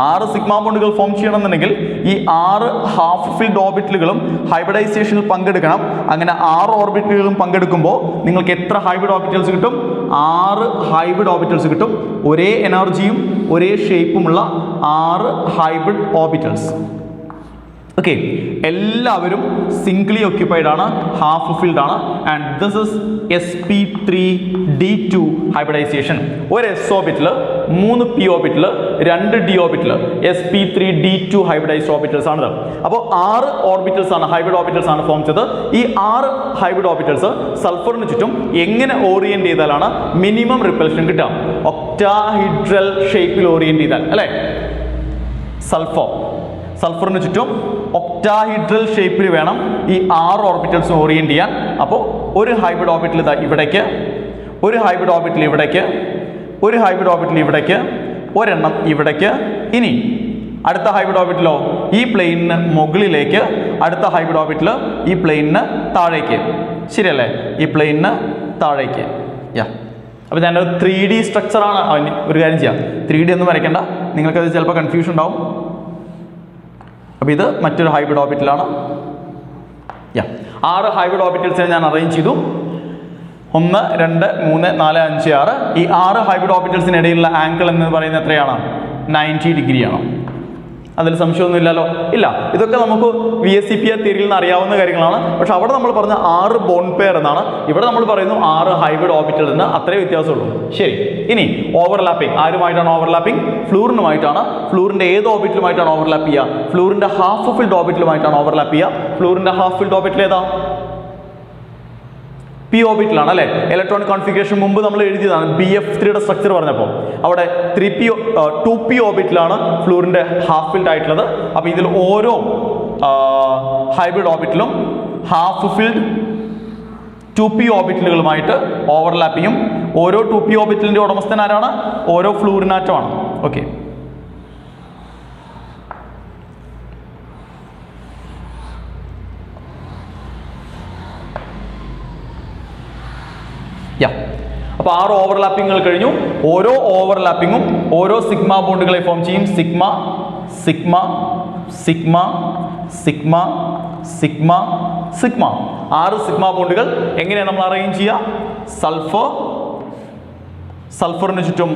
6 സിഗ്മ ബോണ്ടുകൾ ഫോം ചെയ്യണമെന്നുണ്ടെങ്കിൽ ഈ 6 ഹാഫ് ഫിൽഡ് ഓർബിറ്റലുകളും ഹൈബ്രിഡൈസേഷനിൽ പങ്കെടുക്കണം. അങ്ങനെ 6 ഓർബിറ്റലുകളും പങ്കെടുക്കുമ്പോൾ നിങ്ങൾക്ക് എത്ര ഹൈബ്രിഡ് ഓർബിറ്റൽസ് കിട്ടും? 6 ഹൈബ്രിഡ് ഓർബിറ്റൽസ് കിട്ടും. ഒരേ എനർജിയും ഒരേ ഷേപ്പുമുള്ള 6 ഹൈബ്രിഡ് ഓർബിറ്റൽസ്. ഓക്കെ, എല്ലാവരും സിംഗിളി ഒക്യുപ്പൈഡ് ആണ്, ഹാഫ് ഫിൽഡ് ആണ്. And this is sp3d2 hybridization. ഒരു s orbital, 3 p orbital, 2 d orbital, sp3d2 hybridized orbitals ആണിത്. അപ്പോൾ 6 ഓർബിറ്റൽസ് ആണ്, ഹൈബ്രിഡ് ഓർബിറ്റൽസ് ആണ് ഫോം ചെയ്തത്. ഈ 6 ഹൈബ്രിഡ് ഓർബിറ്റൽസ് സൾഫറിന് ചുറ്റും എങ്ങനെ ഓറിയന്റ് ചെയ്താലാണ് മിനിമം റിപ്പൽഷൻ കിട്ടുക? ഒക്ടാഹീഡ്രൽ ഷേപ്പിൽ ഓറിയന്റ് ചെയ്താൽ അല്ലേ? സൾഫറിന് ചുറ്റും ഒക്ടാഹീഡ്രൽ ഷേപ്പിൽ വേണം ഈ 6 ഓർബിറ്റൽസ് ഓറിയന്റ് ചെയ്യാൻ. അപ്പോൾ ഒരു ഹൈബ്രിഡ് ഓർബിറ്റൽ ഇവിടേക്ക്, ഒരു ഹൈബ്രിഡ് ഓർബിറ്റൽ ഇവിടേക്ക്, ഒരു ഹൈബ്രിഡ് ഓർബിറ്റൽ ഇവിടേക്ക്, ഒരെണ്ണം ഇവിടേക്ക്. ഇനി അടുത്ത ഹൈബ്രിഡ് ഓർബിറ്റലോ ഈ പ്ലെയിനിന് മുകളിലേക്ക്, അടുത്ത ഹൈബ്രിഡ് ഓർബിറ്റൽ ഈ പ്ലെയിനിന് താഴേക്ക്. ശരിയല്ലേ? ഈ പ്ലെയിനിന് താഴേക്ക്. അപ്പോൾ ഞാനൊരു 3D സ്ട്രക്ചറാണ്. ഒരു കാര്യം ചെയ്യാം, 3D ഒന്നും വരയ്ക്കേണ്ട, നിങ്ങൾക്കത് ചിലപ്പോൾ കൺഫ്യൂഷൻ ഉണ്ടാവും. അപ്പോൾ ഇത് മറ്റൊരു ഹൈബ്രിഡ് ഓർബിറ്റലാണ്. 6 ഹൈബ്രിഡ് ഓർബിറ്റൽസിനെ ഞാൻ അറേഞ്ച് ചെയ്തു. 1 2 3 4 5 6. ഈ 6 ഹൈബ്രിഡ് ഓർബിറ്റൽസിനിടയിലുള്ള ആംഗിൾ എന്ന് പറയുന്നത് എത്രയാണ്? 90 ഡിഗ്രിയാണ്. അതിൽ സംശയമൊന്നുമില്ലല്ലോ? ഇല്ല. ഇതൊക്കെ നമുക്ക് VSEPR തിയറിയിൽ നിന്ന് അറിയാവുന്ന കാര്യങ്ങളാണ്. പക്ഷെ അവിടെ നമ്മൾ പറഞ്ഞ 6 ബോണ്ട് പെയർ എന്നാണ്. ഇവിടെ നമ്മൾ പറയുന്നു 6 ഹൈബ്രിഡ് ഓർബിറ്റൽ എന്ന്. അത്രേ വ്യത്യാസമുള്ളൂ. ശരി, ഇനി ഓവർലാപ്പിംഗ് ആരുമായിട്ടാണ് ഓവർലാപ്പിംഗ്? ഫ്ലൂറിനുമായിട്ടാണ്. ഫ്ലൂറിന്റെ ഏത് ഓർബിറ്റലുമായിട്ടാണ് ഓവർലാപ്പ് ചെയ്യുക? ഫ്ലൂറിന്റെ ഹാഫ് ഫിൽഡ് ഓർബിറ്റലുമായിട്ടാണ് ഓവർലാപ്പ് ചെയ്യുക. ഫ്ലൂറിന്റെ ഹാഫ് ഫിൽഡ് ഓർബിറ്റൽ ഏതാ? p ഓർബിറ്റലാണ് അല്ലേ? ഇലക്ട്രോണിക് കോൺഫിഗറേഷൻ മുമ്പ് നമ്മൾ എഴുതിയതാണ്. BF3യുടെ സ്ട്രക്ചർ പറഞ്ഞപ്പോൾ അവിടെ 2p ഓർബിറ്റലാണ് ഫ്ലൂറിന്റെ ഹാഫ് ഫിൽഡ് ആയിട്ടുള്ളത്. അപ്പോൾ ഇതിൽ ഓരോ ഹൈബ്രിഡ് ഓർബിറ്റലും ഹാഫ് ഫിൽഡ് 2p ഓർബിറ്റലുകളുമായിട്ട് ഓവർലാപ്പ് ചെയ്യും. ഓരോ 2p ഓർബിറ്റലിന്റെ ഉടമസ്ഥൻ ആരാണ്? ഓരോ ഫ്ലൂറിനാറ്റമാണ്. ഓക്കെ, അപ്പോൾ 6 ഓവർലാപ്പിങ്ങുകൾ കഴിഞ്ഞു. ഓരോ ഓവർലാപ്പിങ്ങും ഓരോ സിഗ്മ ബോണ്ടുകളെ ഫോം ചെയ്യും. Sigma sigma sigma sigma sigma sigma. 6 sigma ബോണ്ടുകൾ എങ്ങനെയാണ് നമ്മൾ അറേഞ്ച് ചെയ്യുക? സൾഫറിന് ചുറ്റും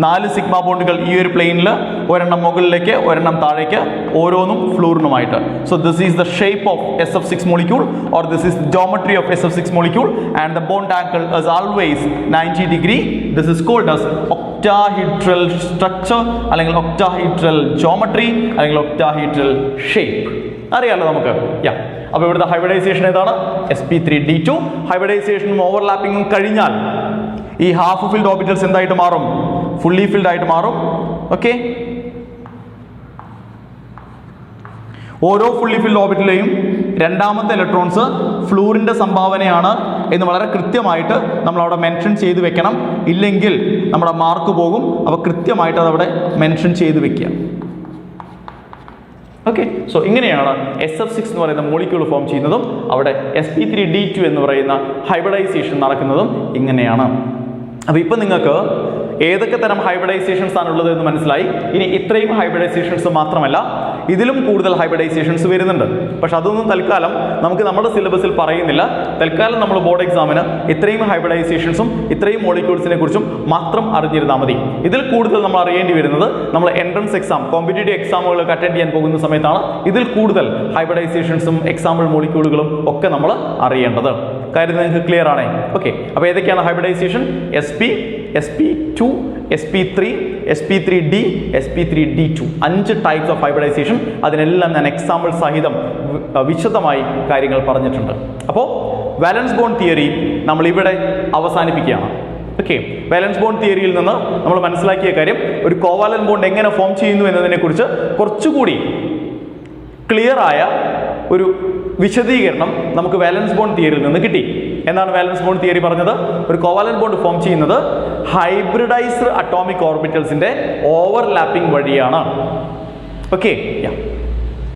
4 സിഗ്മ ബോണ്ടുകൾ ഈ ഒരു പ്ലെയിനിൽ, ഒരെണ്ണം മുകളിലേക്ക്, ഒരെണ്ണം താഴേക്ക്, ഓരോന്നും ഫ്ലൂറിനുമായിട്ട്. So this is the shape of SF6 molecule, or this is geometry of SF6 molecule, and the bond angle is always 90 degree. This is called as octahedral structure, അല്ലെങ്കിൽ ഒക്ടാഹീഡ്രൽ ജോമെട്രി, അല്ലെങ്കിൽ ഒക്ടാഹീഡ്രൽ ഷേപ്പ്. അറിയാമല്ലോ നമുക്ക്. അപ്പോൾ ഇവിടുത്തെ hybridisation ഏതാണ്? sp3d2. ഹൈബ്രിഡൈസേഷനും ഓവർലാപ്പിങ്ങും കഴിഞ്ഞാൽ ഈ half filled orbitals എന്തായിട്ട് മാറും? ഫുള്ളി ഫിൽഡ് ആയിട്ട് മാറും. ഓക്കെ, ഓരോ ഫുള്ളി ഫിൽഡ് ഓർബിറ്റലിലെയും രണ്ടാമത്തെ ഇലക്ട്രോൺസ് ഫ്ലൂറിന്റെ സംഭാവനയാണ് എന്ന് വളരെ കൃത്യമായിട്ട് നമ്മൾ അവിടെ മെൻഷൻ ചെയ്ത് വെക്കണം. ഇല്ലെങ്കിൽ നമ്മുടെ മാർക്ക് പോകും. അപ്പോൾ കൃത്യമായിട്ട് അതവിടെ മെൻഷൻ ചെയ്ത് വെക്കുക. ഓക്കെ, സോ ഇങ്ങനെയാണ് SF6 എന്ന് പറയുന്ന മോളിക്യൂൾ ഫോം ചെയ്യുന്നതും അവിടെ sp3d2 എന്ന് പറയുന്ന ഹൈബ്രിഡൈസേഷൻ നടക്കുന്നതും ഇങ്ങനെയാണ്. അപ്പോൾ ഇപ്പം നിങ്ങൾക്ക് ഏതൊക്കെ തരം ഹൈബ്രിഡൈസേഷൻസ് ആണുള്ളത് എന്ന് മനസ്സിലായി. ഇനി ഇത്രയും ഹൈബ്രിഡൈസേഷൻസ് മാത്രമല്ല, ഇതിലും കൂടുതൽ ഹൈബ്രിഡൈസേഷൻസ് വരുന്നുണ്ട്. പക്ഷെ അതൊന്നും തൽക്കാലം നമുക്ക് നമ്മുടെ സിലബസിൽ പറയുന്നില്ല. തൽക്കാലം നമ്മൾ ബോർഡ് എക്സാമിന് ഇത്രയും ഹൈബ്രിഡൈസേഷൻസും ഇത്രയും മോളിക്യൂൾസിനെ കുറിച്ചും മാത്രം അറിഞ്ഞിരുന്നാൽ മതി. ഇതിൽ കൂടുതൽ നമ്മൾ അറിയേണ്ടി വരുന്നത് നമ്മൾ എൻട്രൻസ് എക്സാം, കോമ്പറ്റേറ്റീവ് എക്സാമുകളൊക്കെ അറ്റൻഡ് ചെയ്യാൻ പോകുന്ന സമയത്താണ് ഇതിൽ കൂടുതൽ ഹൈബ്രിഡൈസേഷൻസും എക്സാമ്പിൾ മോളിക്യൂളുകളും ഒക്കെ നമ്മൾ അറിയേണ്ടത്. കാര്യം നിങ്ങൾക്ക് ക്ലിയർ ആണേ? ഓക്കെ. അപ്പോൾ ഏതൊക്കെയാണ് hybridisation? sp2, sp3, sp3d, sp3d2, 5 types of hybridisation. അതിനെല്ലാം ഞാൻ എക്സാമ്പിൾ സഹിതം വിശദമായി കാര്യങ്ങൾ പറഞ്ഞിട്ടുണ്ട്. അപ്പോൾ വാലൻസ് ബോണ്ട് തിയറി നമ്മൾ ഇവിടെ അവസാനിപ്പിക്കുകയാണ്. ഓക്കെ. വാലൻസ് ബോണ്ട് തിയറിയിൽ നിന്ന് നമ്മൾ മനസ്സിലാക്കിയ കാര്യം, ഒരു കോവാലന്റ് ബോണ്ട് എങ്ങനെ ഫോം ചെയ്യുന്നു എന്നതിനെ കുറിച്ച് കുറച്ചുകൂടി ക്ലിയർ ആയ ഒരു വിശദീകരണം നമുക്ക് വാലൻസ് ബോണ്ട് തിയറിയിൽ നിന്ന് കിട്ടി. എന്താണ് വാലൻസ് ബോണ്ട് തിയറി പറഞ്ഞത്? ഒരു കോവാലന്റ് ബോണ്ട് ഫോം ചെയ്യുന്നത് ഹൈബ്രിഡൈസ്ഡ് അറ്റോമിക് ഓർബിറ്റൽസിന്റെ ഓവർലാപ്പിംഗ് വഴിയാണ്. ഓക്കെ.